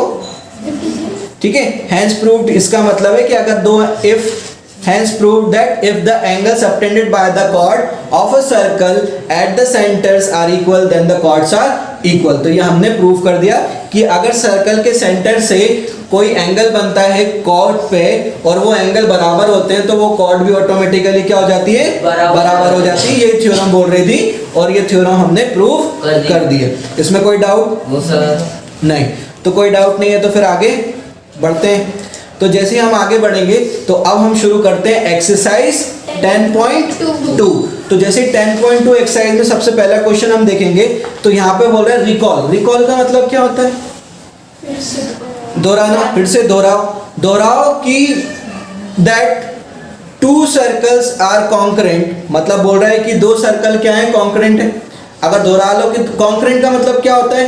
ठीक है, हेंस प्रूव्ड इसका मतलब है कि अगर दो, if hence proved that if the angle subtended by the chord of a circle at the centers are equal then the chords are equal। तो ये हमने प्रूव कर दिया कि अगर सर्कल के सेंटर से कोई एंगल बनता है कॉर्ड पे और वो एंगल बराबर होते हैं, तो वो कॉर्ड भी ऑटोमेटिकली क्या हो जाती है, बराबर हो जाती है। ये थ्योरम बोल रही थी, और ये थ्योरम हमने प्रूव कर दी है। इसमें कोई डाउट नहीं? तो कोई डाउट नहीं है, तो फिर आगे बढ़ते हैं। तो जैसे हम आगे बढ़ेंगे, तो अब हम शुरू करते हैं एक्सरसाइज 10.2। तो जैसे 10.2 एक्सरसाइज में सबसे पहला क्वेश्चन हम देखेंगे, तो यहाँ पे बोल रहे हैं रिकॉल। रिकॉल का मतलब क्या होता है, दोहराना, फिर से दोहराओ कि that two circles are concurrent, मतलब बोल रहा है कि दो सर्कल क्या है, कॉन्करेंट है। अगर दोहरा लो कि कॉन्करेंट का मतलब क्या होता है,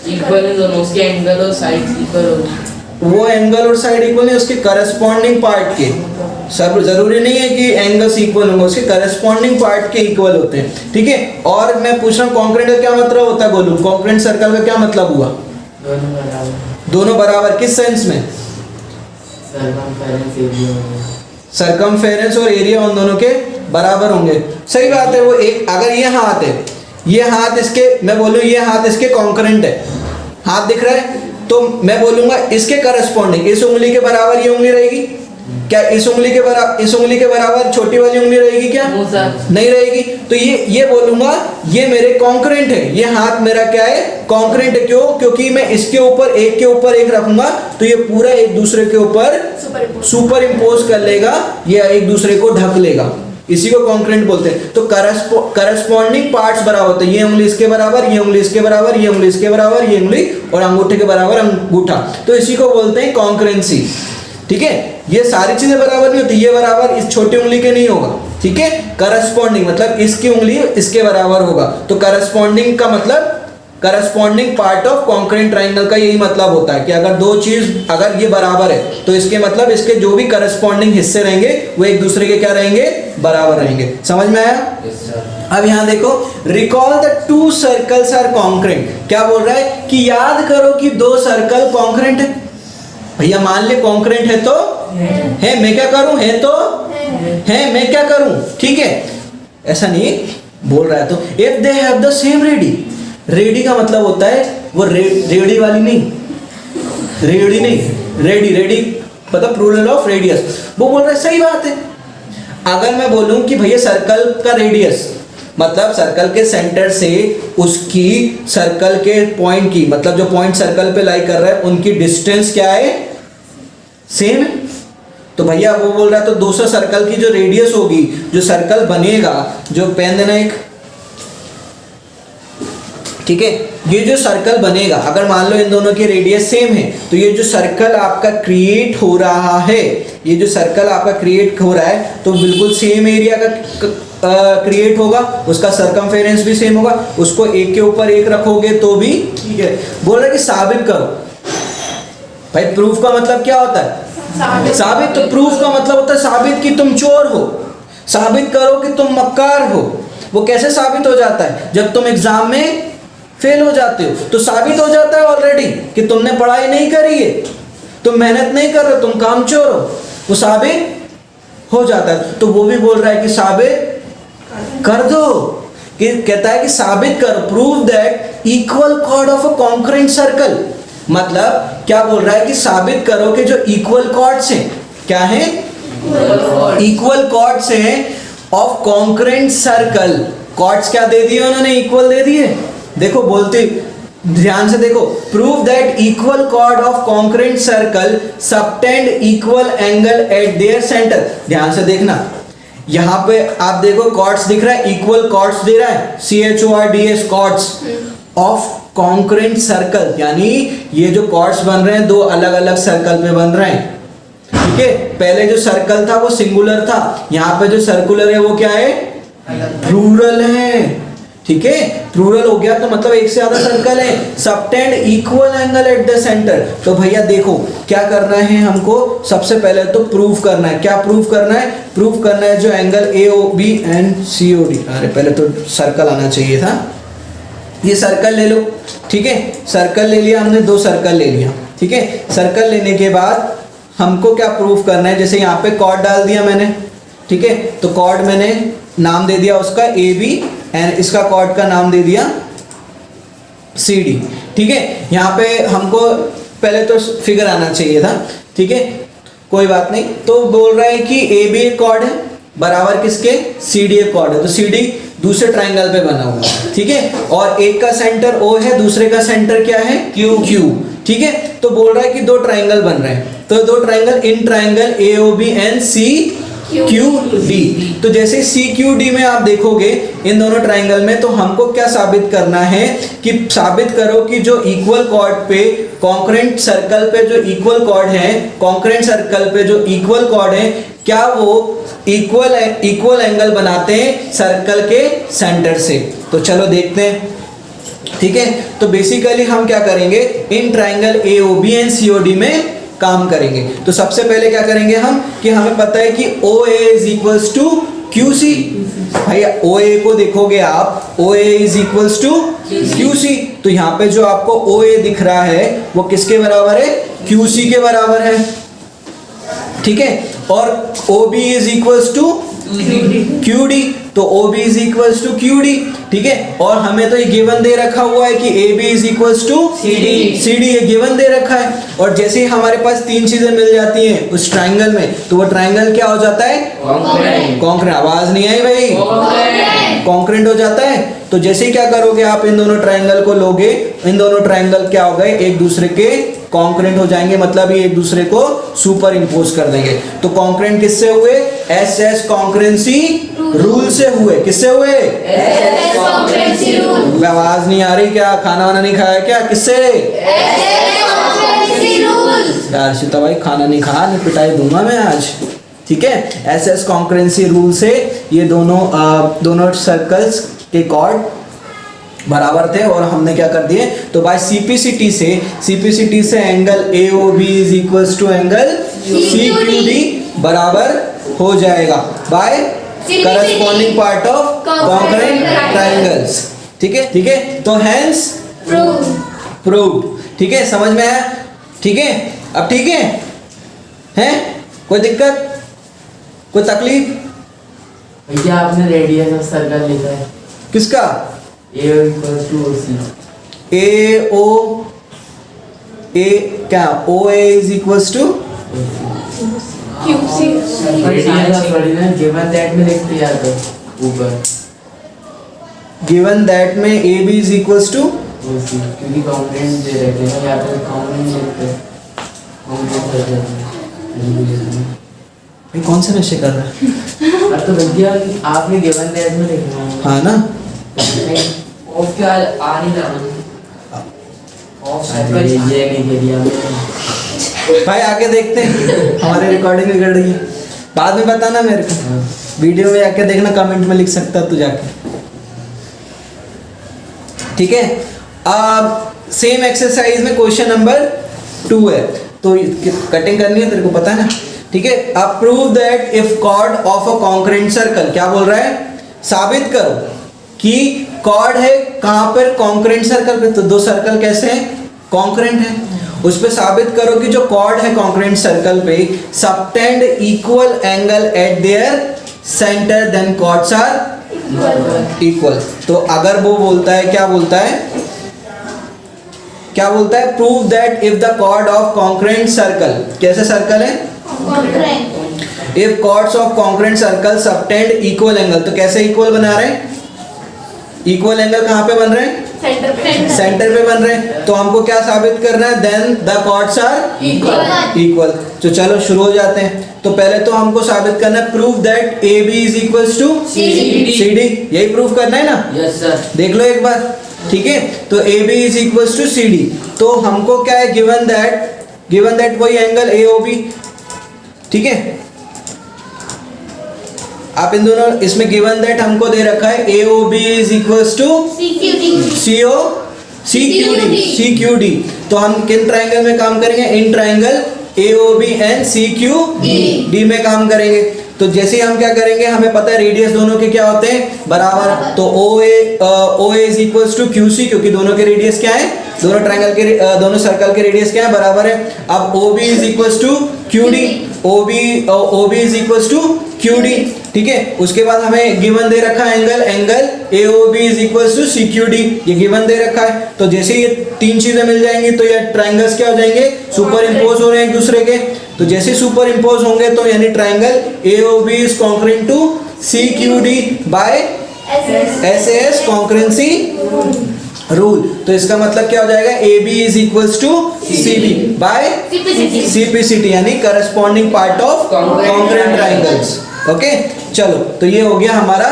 इक्वल है दोनों, उसके एंगल और साइड इक्वल होगी। वो एंगल और साइड इक्वल नहीं, उसके करस्पॉन्डिंग पार्ट के, सब जरूरी नहीं है कि एंगल्स इक्वल होंगे, उसके करस्पॉन्डिंग पार्ट के इक्वल होते हैं, ठीक है। और मैं पूछ रहा हूँ कॉन्करेंट का क्या मतलब होता है, बोलूँ कॉन्करेंट सर्कल का क्या मतलब हुआ, दोनों बराबर, दोनों बराबर किस सेंस में, सरकमफेरेंस एरिया में। सरकमफेरेंस और एरिया उन दोनों के बराबर होंगे, सही बात है। वो एक अगर ये हाथ है, ये हाथ इसके, मैं बोलूँ ये हाथ इसके कॉन्करेंट है, हाथ दिख रहा है, तो मैं बोलूंगा इसके करस्पॉन्डिंग इस उंगली के बराबर ये उंगली रहेगी क्या, इस उंगली के बराबर छोटी वाली उंगली रहेगी क्या, नहीं रहेगी। तो ये बोलूंगा ये मेरे कॉन्करेंट है, ये हाथ मेरा क्या है, कॉन्करेंट है। क्यों, क्योंकि मैं इसके ऊपर एक रखूंगा तो ये पूरा एक दूसरे के ऊपर सुपर इम्पोज कर लेगा, ये एक दूसरे को ढक लेगा, इसी को कॉन्करेंट बोलते हैं। तो करस्पॉन्डिंग पार्ट्स बराबर होते हैं, ये उंगली इसके बराबर, ये उंगली इसके बराबर, ये उंगली इसके बराबर, ये उंगली और अंगूठे के बराबर अंगूठा, तो इसी को बोलते हैं कॉन्करेंसी, ठीक है। ये सारी चीजें बराबर नहीं होती, ये बराबर इस छोटी उंगली के नहीं होगा, ठीक है। करस्पॉन्डिंग मतलब इसकी उंगली इसके बराबर होगा, तो करस्पॉन्डिंग का मतलब corresponding part of congruent triangle का यही मतलब होता है कि अगर दो चीज अगर ये बराबर है तो इसके मतलब इसके जो भी करस्पॉन्डिंग हिस्से रहेंगे वो एक दूसरे के क्या रहेंगे, बराबर रहेंगे। समझ में आया? अब यहाँ देखो, recall the two circles are concurrent, क्या बोल रहा है कि याद करो कि दो सर्कल कॉन्करेंट है। भैया मान ले कॉन्करेंट है तो है, मैं क्या करूं, है तो है, मैं क्या करूं, ठीक है। ऐसा नहीं बोल रहा है, तो if they have the same ready, ready का मतलब होता है वो रेडी वाली नहीं, रेडी नहीं, रेडी मतलब प्लूरल ऑफ रेडियस। वो बोल रहा है सही बात है। अगर मैं बोलूं कि भैया सर्कल का रेडियस मतलब सर्कल के सेंटर से उसकी सर्कल के पॉइंट की, मतलब जो पॉइंट सर्कल पे लाई कर रहा है उनकी डिस्टेंस क्या है, सेम है। तो भैया वो बोल रहा है तो दूसरा सर्कल की जो रेडियस होगी, जो सर्कल बनेगा, जो पेन देना एक, ठीक है, ये जो सर्कल बनेगा अगर मान लो इन दोनों की रेडियस सेम है तो ये जो सर्कल आपका क्रिएट हो रहा है, ये जो सर्कल आपका क्रिएट हो रहा है तो बिल्कुल सेम एरिया का क्रिएट होगा, उसका सरकमफेरेंस भी सेम होगा, उसको एक के ऊपर एक रखोगे तो भी ठीक है। बोल रहे कि साबित करो। भाई प्रूफ का मतलब क्या होता है, साबित। तो प्रूफ का मतलब होता है साबित कि तुम चोर हो, साबित करो कि तुम मक्कार हो। वो कैसे साबित हो जाता है, जब तुम एग्जाम में फेल हो जाते हो तो साबित हो जाता है ऑलरेडी कि तुमने पढ़ाई नहीं करी है, तुम मेहनत नहीं कर रहे, तुम कामचोर हो, वो साबित हो जाता है। तो वो भी बोल रहा है कि साबित कर दो, कि कहता है कि साबित कर, prove that equal chord of a concurrent circle. मतलब क्या बोल रहा है कि साबित करो कि जो इक्वल कॉर्ड्स हैं, क्या है, इक्वल कॉर्ड्स हैं ऑफ कॉन्करेंट सर्कल। कॉर्ड्स क्या दे दिए उन्होंने, इक्वल दे दिए। देखो बोलते ध्यान से देखो, prove that equal chord of concurrent circle subtend equal angle at their centre. ध्यान से देखना, यहाँ पे आप देखो कॉर्ड्स दिख रहा है, इक्वल कॉर्ड्स दे रहा है, CHORDS chords of concurrent circle, यानी ये जो कॉर्ड्स बन रहे हैं दो अलग अलग सर्कल पे बन रहे हैं, ठीक है। पहले जो सर्कल था वो सिंगुलर था, यहाँ पे जो सर्कुलर है वो क्या है, प्लूरल है, ठीक है। प्लूरल हो गया तो मतलब एक से ज्यादा सर्कल है। Subtend equal angle at the centre. तो भैया देखो क्या करना है हमको, सबसे पहले तो प्रूफ करना है। क्या प्रूफ करना है, प्रूफ करना है जो एंगल AOB एंड COD, अरे पहले तो सर्कल आना चाहिए था, ये सर्कल ले लो, ठीक है। सर्कल ले लिया हमने, दो सर्कल ले लिया, ठीक है। सर्कल लेने के बाद हमको क्या प्रूफ करना है, जैसे यहाँ पे कॉर्ड डाल दिया मैंने, ठीक है। तो कॉर्ड मैंने नाम दे दिया उसका AB एंड इसका कॉर्ड का नाम दे दिया CD, ठीक है। यहाँ पे हमको पहले तो फिगर आना चाहिए था, ठीक है, कोई बात नहीं। तो बोल रहा है कि AB एक कॉर्ड है बराबर किसके, CD एक कॉर्ड है, तो CD दूसरे ट्राइंगल पे बना हुआ है, ठीक है। और एक का सेंटर O है, दूसरे का सेंटर क्या है, Q, ठीक है। तो बोल रहा है कि दो ट्राइंगल बन रहे हैं, तो दो triangle in triangle AOB and Q D. तो जैसे सी क्यू डी में आप देखोगे इन दोनों ट्राइंगल में, तो हमको क्या साबित करना है कि साबित करो कि जो इक्वल कॉर्ड पे कॉन्करेंट सर्कल पे जो इक्वल कॉर्ड है, कॉन्करेंट सर्कल पे जो इक्वल कॉर्ड है, क्या वो इक्वल एंगल बनाते हैं सर्कल के सेंटर से। तो चलो देखते हैं, ठीक है। तो बेसिकली हम क्या करेंगे, इन triangle A O B and C O D में काम करेंगे। तो सबसे पहले क्या करेंगे हम कि हमें पता है कि O A is equals to Q C. भैया ओ ए को देखोगे आप, O A is equals to Q C. तो यहाँ पे जो आपको ओ ए दिख रहा है वो किसके बराबर है, क्यू सी के बराबर है, ठीक है। और O B is equals to Q D, तो O B is equals to Q D, ठीक है। और हमें तो ये गिवन दे रखा हुआ है कि A B is equals to C D, ये गिवन दे रखा है। और जैसे ही हमारे पास तीन चीजें मिल जाती हैं उस ट्राइंगल में, तो वो ट्राइंगल क्या हो जाता है, कॉन्करेंट। आवाज नहीं आई भाई, कॉन्करेंट हो जाता है। तो जैसे ही क्या करोगे आप इन दोनों ट्राइंगल को लोगे, इन दोनों ट्राइंगल क्या हो गए, एक दूसरे के कॉन्करेंट हो जाएंगे, मतलब ये एक दूसरे को सुपर इंपोज कर देंगे। तो कॉन्करेंट किससे हुए, एस एस कॉन्करेंसी रूल से हुए। किससे हुए, SS कॉन्करेंसी रूल। आवाज नहीं आ रही क्या, खाना वाना नहीं खाया क्या, किससे, SS कॉन्करेंसी रूल। यार सीता भाई खाना नहीं खाया, नहीं पिटाई दूंगा मैं आज, ठीक है। एस एस कॉन्करेंसी रूल से ये दोनों सर्कल्स के कॉर्ड बराबर थे और हमने क्या कर दिए, तो बाय सीपीसीटी से angle A O B is equals to angle C Q D बराबर हो जाएगा by corresponding part of concurrent triangles, ठीक है, ठीक है। तो हेंस प्रूव्ड, ठीक है, समझ में आया, ठीक है। अब ठीक है, हैं कोई दिक्कत, कोई तकलीफ? भैया आपने रेडियस ऑफ सर्कल लिखा है, किसका, ए equals to C, A O A क्या, O A is equals to QC radius of ordinal given that में लिखते यार तो ऊपर गिवन दैट में A B is equals to C, क्योंकि कॉम्पोनेंट दे रखे हैं या तो कॉम्पोनेंट लिखते हैं, कॉम्पोनेंट कर देते हैं। भाई कौन से नशे कर रहा है? अब तो भैया आपने गिवन दैट में लिखना है, हाँ ना, ऑफ क्या आ नहीं रहा, ऑफ सर्कल ये नहीं दे दिया मैंने। भाई आगे देखते हैं, हमारी रिकॉर्डिंग बिगड़ रही है, बाद में बताना मेरे को, वीडियो में जाके देखना, कमेंट में लिख सकता तू जाके, ठीक है। सेम एक्सरसाइज में क्वेश्चन नंबर 2 है, तो कटिंग करनी है तेरे को पता है ना, ठीक है। अब prove that if chord of a concurrent circle, क्या बोल रहा है, साबित करो कि कॉर्ड है कहां पर, कॉन्करेंट सर्कल पे। तो दो सर्कल कैसे हैं, कॉन्करेंट है, उस पे साबित करो कि जो कॉर्ड है कॉन्करेंट सर्कल पे subtend equal angle at their centre, then chords are equal. तो अगर वो बोलता है, क्या बोलता है, क्या बोलता है, prove that if the chord of concurrent circle, कैसे सर्कल है, concurrent, if chords of concurrent circle subtend equal angle, तो कैसे इक्वल बना रहे हैं, इक्वल एंगल कहां पे बन रहे हैं, सेंटर पे बन रहे हैं। तो हमको क्या साबित करना है, then the chords are equal. तो चलो शुरू हो जाते हैं। तो पहले तो हमको साबित करना है, prove that A B is equals to C D, यही प्रूव करना है ना, यस सर। देख लो एक बार, ठीक है। तो A B is equals to C D, तो हमको क्या है, गिवन दैट वही एंगल ए ओ बी, ठीक है। आप इन दोनों, इसमें गिवन दैट हमको दे रखा है A O B is equals to C Q D. तो हम किन ट्राइंगल में काम करेंगे, इन triangle A O B and C Q D में काम करेंगे। तो जैसे ही हम क्या करेंगे, हमें पता है रेडियस दोनों के क्या होते हैं, बराबर। तो O A is equals to Q C, क्योंकि दोनों के रेडियस क्या है, दोनों ट्राइंगल के दोनों सर्कल के रेडियस क्या है, बराबर है। अब O B is equals to Q D, O B is equals to Q D, ठीक है। उसके बाद हमें गिवन दे रखा है angle A O B is equals to C Q D, ये गिवन दे रखा है। तो जैसे ये तीन चीजें मिल जाएंगी तो ये ट्राइंगल्स क्या हो जाएंगे, सुपर इम्पोज हो रहे हैं एक दूसरे के। तो जैसे सुपर इम्पोज होंगे तो यानी triangle A O B is concurrent to C Q D by S S concurrency rule. तो इसका मतलब क्या हो जाएगा, A B is equals to C B by CPCT, यानी corresponding part of congruent triangles, okay चलो, तो ये हो गया हमारा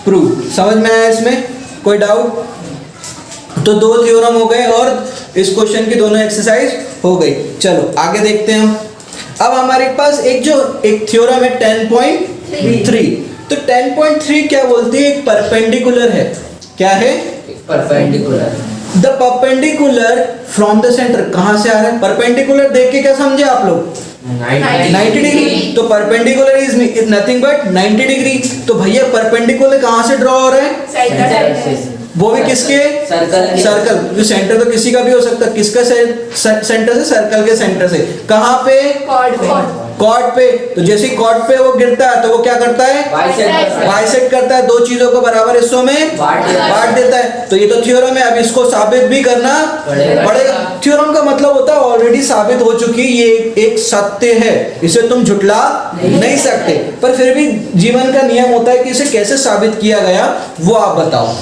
प्रूव। समझ में आया इसमें कोई डाउट? तो दो थ्योरम हो गए और इस क्वेश्चन की दोनों एक्सरसाइज हो गई। चलो आगे देखते हैं हम। अब हमारे पास एक थ्योरम है 10.3। तो 10.3 क्या बोलती है? एक परपेंडिकुलर है। क्या है? Perpendicular. The perpendicular from the centre. कहां से आ रहा है? परपेंडिकुलर देख के क्या समझे आप लोग? 90 डिग्री। तो perpendicular is nothing but 90 degree. तो भैया परपेंडिकुलर कहां से ड्रॉ हो रहा है? वो भी किसके? सर्कल। जो सेंटर तो किसी का भी हो सकता है। किसका सेंटर से? सर्कल के सेंटर से। कहां पे? कॉर्ड पे। तो जैसे कॉर्ड पे वो गिरता है तो वो क्या करता है? बाइसेक्ट करता है, दो चीजों को बराबर हिस्सों में बांट देता है। तो ये तो थ्योरम है, अब इसको साबित भी करना पड़ेगा। थ्योरम का मतलब होता है ऑलरेडी साबित हो चुकी, ये एक सत्य है, इसे तुम झुटला नहीं सकते। पर फिर भी जीवन का नियम होता है कि इसे कैसे साबित किया गया वो आप बताओ।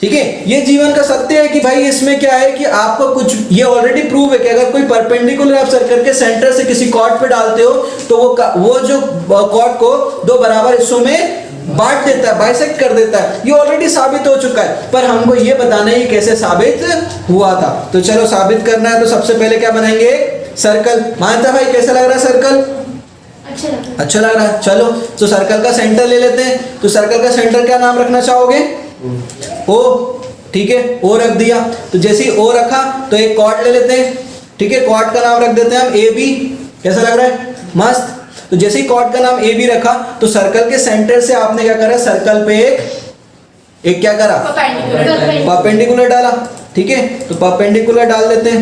ठीक है, ये जीवन का सत्य है कि भाई इसमें क्या है कि आपको कुछ, ये ऑलरेडी प्रूव है कि अगर कोई परपेंडिकुलर आप सर्कल के सेंटर से किसी कॉर्ड पे डालते हो तो वो जो कॉर्ड को दो बराबर हिस्सों में बांट देता है, बाइसेक्ट कर देता है। ये ऑलरेडी साबित हो चुका है, पर हमको ये बताना है कैसे साबित हुआ था। तो चलो साबित करना है, तो सबसे पहले क्या बनाएंगे? सर्कल। मानता भाई कैसा लग रहा है सर्कल? अच्छा लग रहा है। चलो तो सर्कल का सेंटर ले लेते हैं। तो सर्कल का सेंटर क्या नाम रखना चाहोगे? ओ। ठीक है, ओ रख दिया। तो जैसे ही ओ रखा तो एक कॉर्ड ले लेते हैं। ठीक है, कॉर्ड का नाम रख देते हैं हम ए बी। कैसा लग रहा है? मस्त। तो जैसे ही कॉर्ड का नाम ए बी रखा तो सर्कल के सेंटर से आपने क्या करा? सर्कल पे एक क्या करा? परपेंडिकुलर डाला। ठीक है, तो परपेंडिकुलर डाल देते हैं।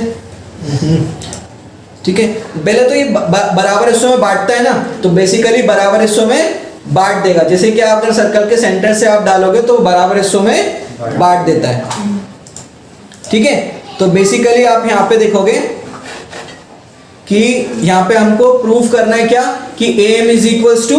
ठीक है, पहले तो ये बराबर हिस्सों में बांटता है ना, तो बेसिकली बराबर हिस्सों में बांट देगा। जैसे कि अगर सर्कल के सेंटर से आप डालोगे तो बराबर हिस्सों में बांट देता है। ठीक है, तो बेसिकली आप यहाँ पे देखोगे कि यहाँ पे हमको प्रूफ करना है क्या कि AM is equals to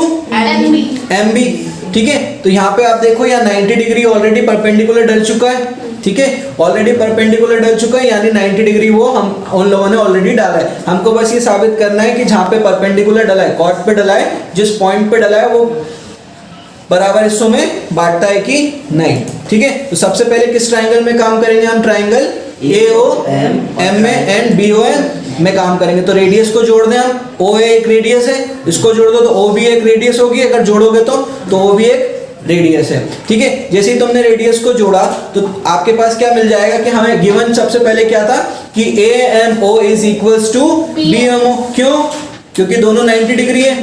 MB। ठीक है, तो यहाँ पे आप देखो यहाँ 90 डिग्री ऑलरेडी परपेंडिकुलर डल चुका है। ठीक है, ऑलरेडी परपेंडिकुलर डल चुका है, यानी 90 डिग्री वो हम उन लोगों ने ऑलरेडी डाला है। हमको बस ये साबित करना है कि जहाँ पे परपेंडिकुलर डला है, कॉर्ड पे डला है, जिस पॉइंट पे डला है वो बराबर हिस्सों में बांटता है कि नहीं। ठीक है, तो सबसे पहले किस ट्राइंगल में काम करेंगे हम? ट्राइंगल AOM में एंड BOM में काम करेंगे। तो रेडियस को जोड़ दें हम। OA एक रेडियस है, इसको जोड़ दो तो OB एक रेडियस होगी, अगर जोड़ोगे तो OB एक रेडियस है। ठीक है, जैसे ही तुमने रेडियस को जोड़ा तो आपके पास क्या मिल जाएगा कि हमें गिवन सबसे पहले क्या था कि AMO is equals to BMO। क्यों? क्योंकि दोनों 90 डिग्री है,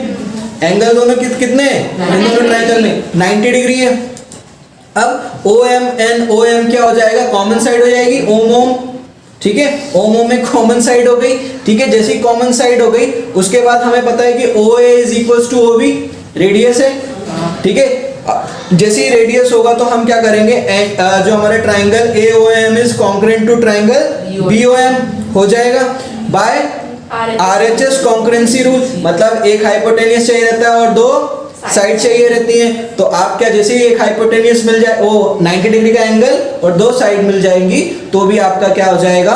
एंगल दोनों कितने हैं? इन दोनों ट्रायंगल में 90 डिग्री है। अब OM and OM क्या हो जाएगा? कॉमन साइड हो जाएगी, OM। ठीक है, OM में कॉमन साइड हो गई। ठीक है, जैसे ही कॉमन साइड हो गई उसके बाद हमें पता है कि OA is equals to OB, radius है। ठीक है, जैसे ही रेडियस होगा तो हम क्या करेंगे? जो हमारे triangle AOM is concurrent to triangle BOM हो जाएगा बाय RHS कॉन्करेंसी रूल। मतलब एक हाइपोटेनियस चाहिए रहता है और दो साइड चाहिए रहती है। तो आप क्या, जैसे ही एक हाइपोटेनियस मिल जाए, वो 90 डिग्री का एंगल और दो साइड मिल जाएंगी तो भी आपका क्या हो जाएगा?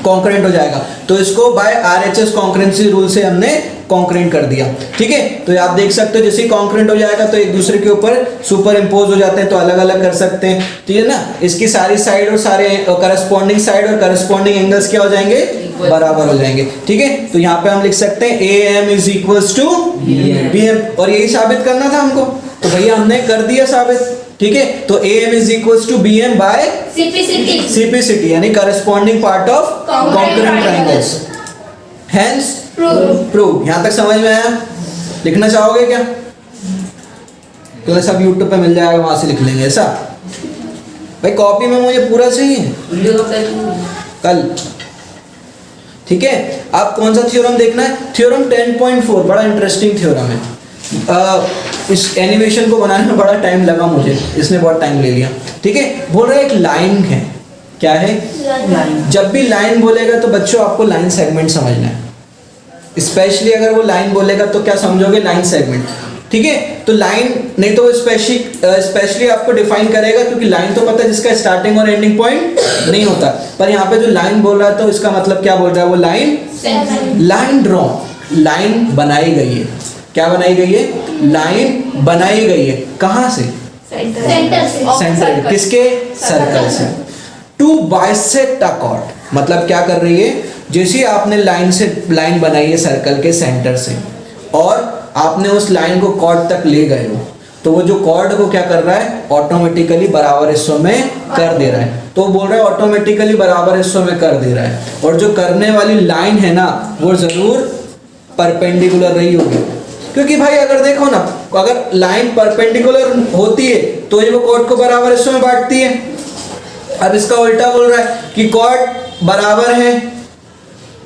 कॉन्करेंट हो जाएगा। तो इसको बाय RHS कॉन्करेंसी रूल से हमने कॉन्करेंट कर दिया। ठीक है, तो आप देख सकते हो जैसे कॉन्करेंट हो जाएगा तो एक दूसरे के ऊपर सुपर इम्पोज हो जाते हैं, तो अलग अलग कर सकते हैं। ठीक है ना, इसकी सारी साइड और सारे करस्पॉन्डिंग साइड और करस्पॉन्डिंग एंगल्स क्या हो जाएंगे? बराबर हो जाएंगे। ठीक है, तो यहाँ पे हम लिख सकते हैं AM is equals to BM, और यही साबित करना था हमको, तो भैया हमने कर दिया साबित। ठीक है, तो AM is equals to BM by CPCT यानी corresponding part of concurrent triangles, hence prove. यहां तक समझ में आया? लिखना चाहोगे क्या? तो सब YouTube पे मिल जाएगा, वहां से लिख लेंगे। ऐसा भाई कॉपी में मुझे पूरा चाहिए कल। ठीक है, आप कौन सा थ्योरम देखना है? थ्योरम 10.4 बड़ा इंटरेस्टिंग थ्योरम है। इस एनिमेशन को बनाने में बड़ा टाइम लगा मुझे, इसने बहुत टाइम ले लिया। ठीक है, बोल रहा है एक लाइन है। क्या है? लाइन। जब भी लाइन बोलेगा तो बच्चों आपको लाइन सेगमेंट समझना है। स्पेशली अगर वो लाइन बोलेगा तो क्या समझोगे? Line segment. ठीक है, तो लाइन नहीं तो स्पेशली आपको डिफाइन करेगा, क्योंकि लाइन तो पता है जिसका स्टार्टिंग और एंडिंग पॉइंट नहीं होता। पर यहाँ पे जो लाइन बोल रहा है तो इसका मतलब क्या बोल रहा है? वो लाइन ड्रॉ, लाइन बनाई गई है। क्या बनाई गई है? लाइन बनाई गई है। कहाँ से? सेंटर से सेंटर, किसके? सर्कल से। टू बाइसेक्ट अ कॉर्ड, मतलब क्या कर रही है, जैसे आपने लाइन बनाई है सर्कल के सेंटर से और आपने उस लाइन को कॉर्ड तक ले गए हो, तो वो जो कॉर्ड को क्या कर रहा है, ऑटोमेटिकली बराबर हिस्सों में कर दे रहा है। तो बोल रहा है ऑटोमेटिकली बराबर हिस्सों में कर दे रहा है, और जो करने वाली लाइन है ना वो जरूर परपेंडिकुलर रही होगी, क्योंकि भाई अगर देखो ना, अगर लाइन परपेंडिकुलर होती है तो ये वो कॉर्ड को बराबर हिस्सों में बांटती है। अब इसका उल्टा बोल रहा है कि कॉर्ड बराबर है,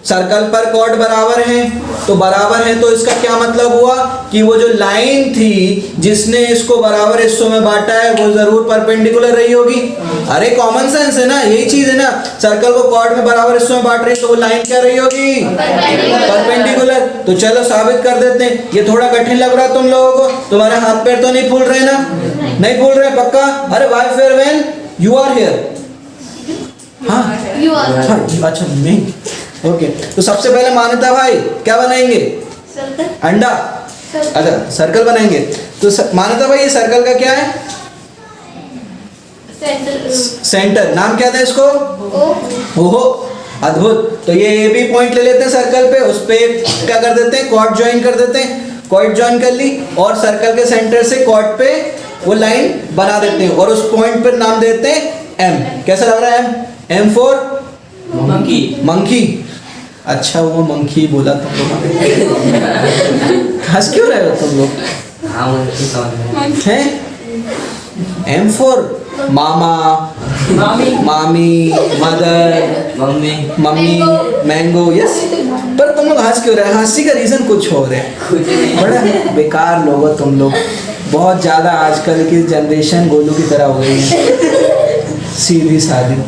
सर्कल पर कॉर्ड बराबर है, तो बराबर है तो इसका क्या मतलब हुआ कि वो जो लाइन थी जिसने इसको बराबर हिस्सों में बांटा है वो जरूर परपेंडिकुलर रही होगी। अरे कॉमन सेंस है ना, यही चीज है ना, सर्कल को कॉर्ड में बराबर हिस्सों में बांट रही तो वो लाइन क्या रही होगी, परपेंडिकुलर। तो चलो साबित कर देते हैं। ये थोड़ा कठिन लग रहा है तुम लोगों को, तुम्हारे हाथ पैर तो नहीं फूल रहे ना? नहीं फूल रहे पक्का? अरे why fear when you are here. हाँ यू आर अच्छा नहीं, ओके। तो सबसे पहले मान्यता भाई क्या बनाएंगे? सर्कल अंडा। अच्छा सर्कल बनाएंगे। तो मान्यता भाई ये सर्कल का क्या है? Centre centre. नाम क्या था इसको? ओहो अद्भुत। तो ये भी पॉइंट ले लेते हैं सर्कल पे, उस पे क्या कर देते हैं, कॉर्ड ज्वाइन कर देते हैं। कॉर्ड ज्वाइन कर ली और सर्कल के सेंटर से कॉर्ड पे वो लाइन बना देते हैं और उस पॉइंट पर नाम देते हैं एम। कैसा लग रहा है? M for monkey. मंकी। अच्छा वो मंकी बोला तुम लोग, हंस क्यों रहे हो तुम लोग? हाँ मंकी समझ में। हैं? एम फॉर मामा, मामी मामी, mother, mummy. Mummy, mango. Yes, पर तुम लोग हंस क्यों रहे? हंसी का रीजन कुछ और है। कुछ नहीं। बड़ा बेकार लोग हो तुम लोग, बहुत ज्यादा आजकल की जनरेशन गोलू की तरह हो गई है, सीधी सादी।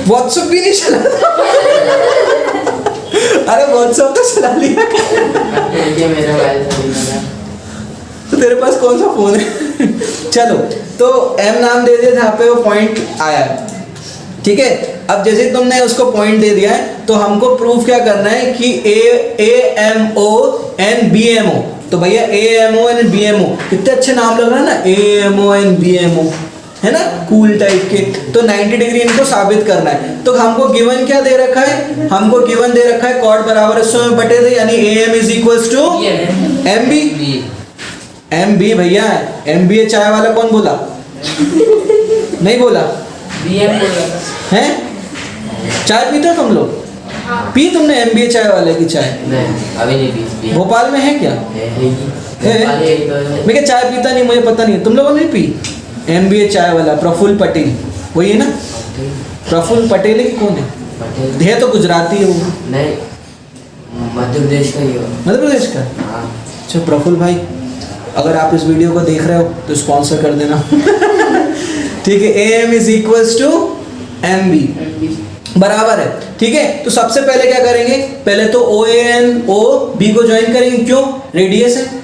व्हाट्सएप भी नहीं चलाता। अरे व्हाट्सएप तो चला लिया कर। ये मेरा मोबाइल था। तो तेरे पास कौन सा फोन है? चलो तो एम नाम दे दिया जहाँ पे वो पॉइंट आया, ठीक है। अब जैसे तुमने उसको पॉइंट दे दिया है तो हमको प्रूफ क्या करना है कि A M O N B M O. तो भैया A M O N B M O कितने अच्छे नाम लग रहा है ना, A M O N B M O, है ना, कूल टाइप के। तो 90 डिग्री इनको साबित करना है। तो हमको गिवन क्या दे रखा है? हमको गिवन दे रखा है कॉर्ड बराबर हिस्सों में बटे थे, यानी A M is equals to M B. M B भैया, M B A Chai Wala कौन बोला? नहीं बोला? बीएम बोल रहा था। हैं? चाय पीते तुम लोग? पी तुमने एम बी ए चाय वाले की चाय? नहीं अभी नहीं पी। भोपाल में है क्या? मैं क्या चाय पीता नहीं, मुझे पता नहीं। तुम लोगों ने P? M B A Chai वाला प्रफुल्ल पटेल वही है ना? प्रफुल्ल पटेल है कि कौन है? पटेल है तो गुजराती है वो। नहीं, मध्य प्रदेश का ही हो। मध्य प्रदेश का? हाँ। अच्छा प्रफुल्ल भाई, अगर आप इस वीडियो को देख रहे हो तो स्पॉन्सर कर देना। ठीक है, A M is equals to M B बराबर है, ठीक है। तो सबसे पहले क्या करेंगे? पहले तो O A N O B को ज्वाइन करेंगे। क्यों? रेडियस है।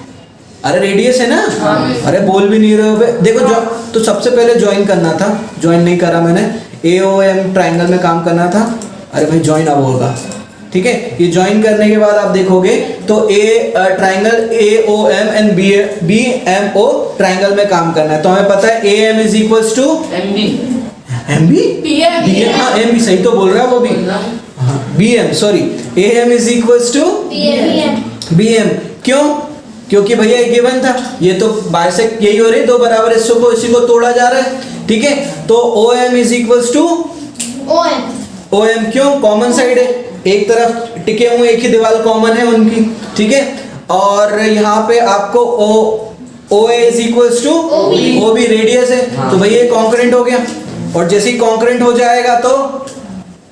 अरे रेडियस है ना। अरे बोल भी नहीं रहे हो बे। देखो तो सबसे पहले ज्वाइन करना था, ज्वाइन नहीं करा मैंने। ए ओ एम ट्राइंगल में काम करना था। अरे भाई ज्वाइन अब होगा, ठीक है। ये ज्वाइन करने के बाद आप देखोगे तो a triangle A O M and B M O triangle में काम करना है। तो हमें पता है A M is equals to MB M B. BM हाँ एम बी, सही तो बोल रहा है वो भी। B M, sorry, A M is equals to B M. क्यों? क्योंकि भैया ये गिवन था, ये तो बाइसेक्ट यही हो रही, दो बराबर हिस्सों को इसी को तोड़ा जा रहा है, ठीक है। तो O M is equals to O M. क्यों? कॉमन साइड है, एक तरफ टिके हुए, एक ही दीवार कॉमन है उनकी, ठीक है। और यहाँ पे आपको O A is equals to O B radius है। हाँ। तो भैया कॉन्करेंट हो गया, और जैसे ही कॉन्करेंट हो जाएगा तो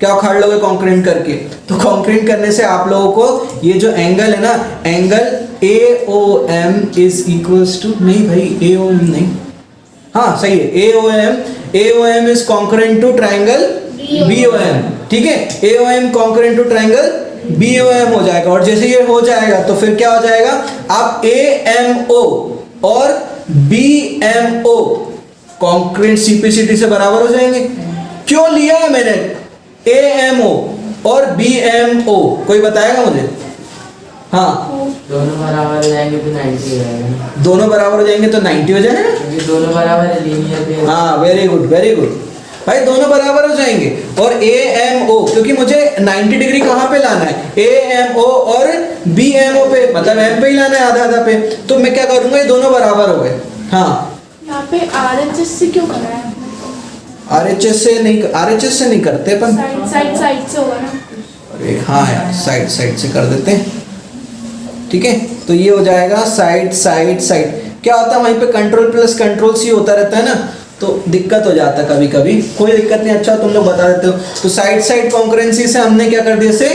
क्या उखाड़ लोगे कॉन्करेंट करके? तो कॉन्करेंट करने से आप लोगों को ये जो एंगल है ना, angle A O M is equals to, नहीं भाई ए ओ एम नहीं, हाँ सही है, A O M is concurrent to triangle B O M, ठीक है। A O M congruent to triangle B O M हो जाएगा, और जैसे ये हो जाएगा तो फिर क्या हो जाएगा? आप ए एम ओ और B M O concurrent CPCT से बराबर हो जाएंगे। क्यों लिया है मैंने ए एम ओ और बी एम ओ? कोई बताएगा मुझे? हाँ दोनों बराबर हो जाएंगे तो 90 हो जाएगा, दोनों बराबर हो जाएंगे तो 90 हो जाएगा। क्योंकि दोनों बराबर है लीनियर पे। हाँ वेरी गुड वेरी गुड भाई, दोनों बराबर हो जाएंगे। और ए एम ओ, क्योंकि मुझे 90 डिग्री कहाँ पे लाना है, ए एम ओ और बी एम ओ पे, मतलब एम पे ही लाना है आधा आधा पे, तो मैं क्या करूंगा, ये दोनों बराबर हो गए। हाँ यहाँ पे RHS से क्यों कर रहा है? आरएचएस से नहीं, आरएचएस से नहीं करते अपन, साइड से होगा ना। अरे हाँ यार साइड साइड से कर देते हैं, ठीक है। तो ये हो जाएगा साइड साइड साइड। क्या होता है वहीं पे कंट्रोल प्लस कंट्रोल सी होता रहता है ना, तो दिक्कत हो जाता है कभी कभी, कोई दिक्कत नहीं, अच्छा तुम लोग बता देते हो। तो साइड साइड कॉन्करेंसी से हमने क्या कर दिया, से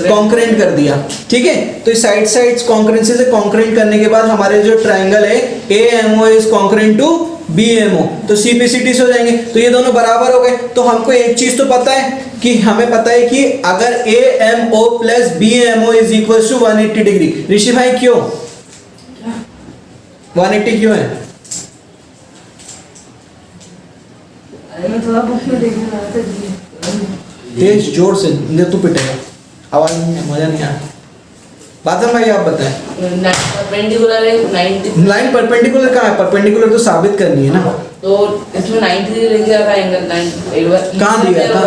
कॉन्करेंट कर दिया, ठीक है। तो इस साइड साइड कॉन्करेंसी से कॉन्करेंट करने के बाद हमारे जो ट्राइंगल है A M O is concurrent to B M O, तो CPCT से हो जाएंगे। तो ये दोनों बराबर हो गए। तो हमको एक चीज तो पता है कि हमें पता है कि अगर A M O plus B M O is equal to 180 degree. Rishi भाई क्यों 180 क्यों है? मैं थोड़ा बुक में देखने लगा था। तेज जोर से तू पिटेगा, आवाज नहीं, मजा नहीं आया। बादल भाई आप बताएं, परपेंडिकुलर है 90, लाइन परपेंडिकुलर कहाँ है? परपेंडिकुलर तो साबित करनी है ना। तो इसमें 90 डिग्री लेके आता है एंगल 90 कहाँ दिया था?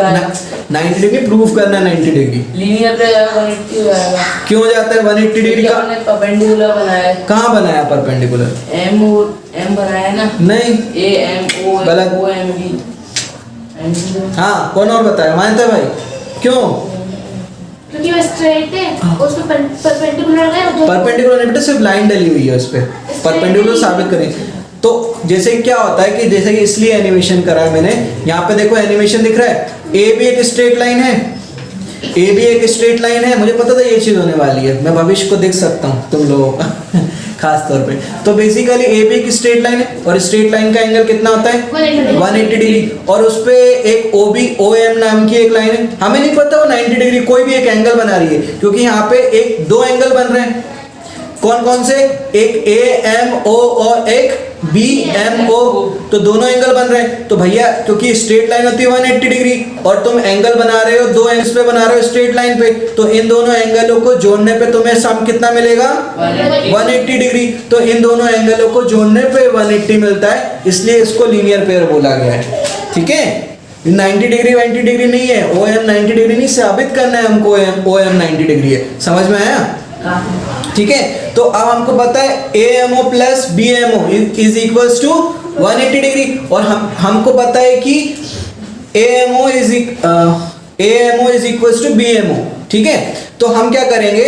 90 डिग्री प्रूव करना है, 90 डिग्री लीनियर पे 180 हो जाएगा। क्यों हो जाता है 180 डिग्री का? हमने परपेंडिकुलर बनाया है, कहाँ बनाया परपेंडिकुलर? एम बनाया है ना, नहीं, ए एम ओ गलत। O M B. हाँ कौन और बताया? मानते भाई क्यों? क्योंकि वो स्ट्रेट है, उस पे परपेंडिकुलर है, और परपेंडिकुलर नहीं बेटा, सिर्फ लाइन डली हुई है उस पे, परपेंडिकुलर साबित करें। तो जैसे कि क्या होता है कि जैसे कि इसलिए एनिमेशन करा है मैंने, यहाँ पे देखो एनिमेशन दिख रहा है, ए भी एक स्ट्रेट लाइन है, ए भी एक स्ट्रेट लाइन है, मुझे पता था ये चीज होने वाली है, मैं भविष्य को देख सकता हूँ तुम लोगों का खास तौर पे। तो बेसिकली ए भी एक स्ट्रेट लाइन है, और स्ट्रेट लाइन का एंगल कितना होता है? 180 डिग्री। और उस पे एक OB OM नाम की एक लाइन है, हमें नहीं पता वो 90 डिग्री कोई भी एक एंगल बना रही है, क्योंकि यहाँ पे एक दो एंगल बन रहे हैं। कौन कौन से? एक AMO और एक BMO, तो दोनों एंगल बन रहे हैं। तो भैया क्योंकि स्ट्रेट लाइन होती है 180 डिग्री, और तुम एंगल बना रहे हो दो एंगल्स पे बना रहे हो स्ट्रेट लाइन पे, तो इन दोनों एंगलों को जोड़ने पे तुम्हें सम कितना मिलेगा? 180 डिग्री। तो इन दोनों एंगलों को जोड़ने पे 180 मिलता है, इसलिए इसको लीनियर पेयर बोला गया है, ठीक है। 90 डिग्री 90 डिग्री नहीं है, OM 90 डिग्री नहीं, साबित करना है हमको OM 90 डिग्री है। समझ में आया? ठीक है। तो अब हमको पता है AMO plus BMO is equals to 180 degree, और हमको पता है कि AMO is equals to BMO, ठीक है। तो हम क्या करेंगे,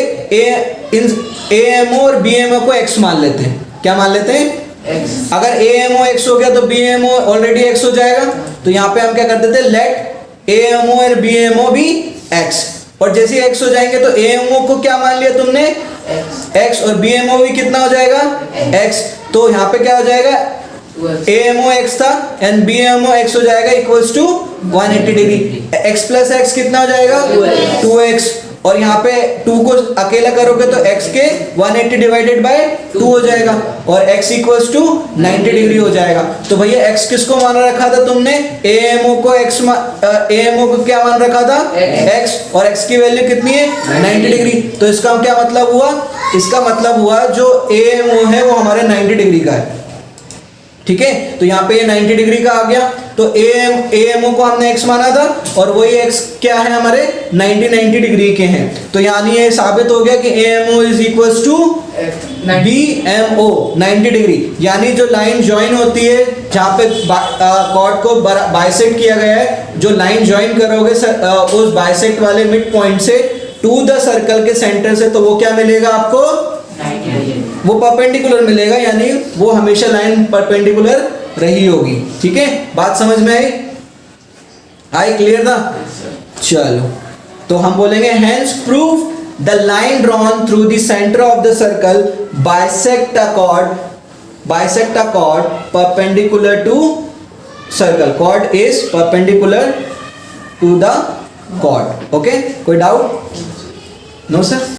AMO और BMO को x मान लेते हैं। क्या मान लेते हैं? X। अगर AMO x हो गया तो BMO ऑलरेडी x हो जाएगा। तो यहाँ पे हम क्या कर देते हैं, लेट AMO और BMO भी x, और जैसे x हो जाएंगे तो AMO को क्या मान लिया तुमने? x, और BMO भी कितना हो जाएगा? x। तो यहाँ पे क्या हो जाएगा, AMO x था एंड BMO x हो जाएगा equals to 180 degree. x plus x कितना हो जाएगा? 2x, और यहाँ पे 2 को अकेला करोगे तो x के 180 डिवाइडेड बाय 2 हो जाएगा, और x इक्वल्स टू 90 डिग्री हो जाएगा। तो भैया x किसको मान रखा था तुमने? AMO को AMO को क्या मान रखा था? x, और x की वैल्यू कितनी है? 90 डिग्री। तो इसका क्या मतलब हुआ? इसका मतलब हुआ जो AMO है वो हमारे 90 डिग्री का है, ठीक है। तो यहाँ पे ये 90 डिग्री का आ गया। तो AMO को हमने x माना था, और वही x क्या है हमारे 90 डिग्री के हैं। तो यानी ये साबित हो गया कि AMO is equals to BMO 90 degree. यानी जो लाइन ज्वाइन होती है जहाँ पे कॉर्ड को बाइसेक्ट किया गया है, जो लाइन ज्वाइन करोगे उस बाइसेक्ट वाले मिड पॉइंट से टू द सर्कल के सेंटर से, तो वो क्या मिलेगा आपको? वो परपेंडिकुलर मिलेगा, यानी वो हमेशा लाइन परपेंडिकुलर रही होगी, ठीक है। बात समझ में आई क्लियर था? चलो, तो हम बोलेंगे hence prove the line drawn through the centre of the circle bisect a chord perpendicular to circle. Chord is perpendicular to the chord. Okay, कोई डाउट? No sir.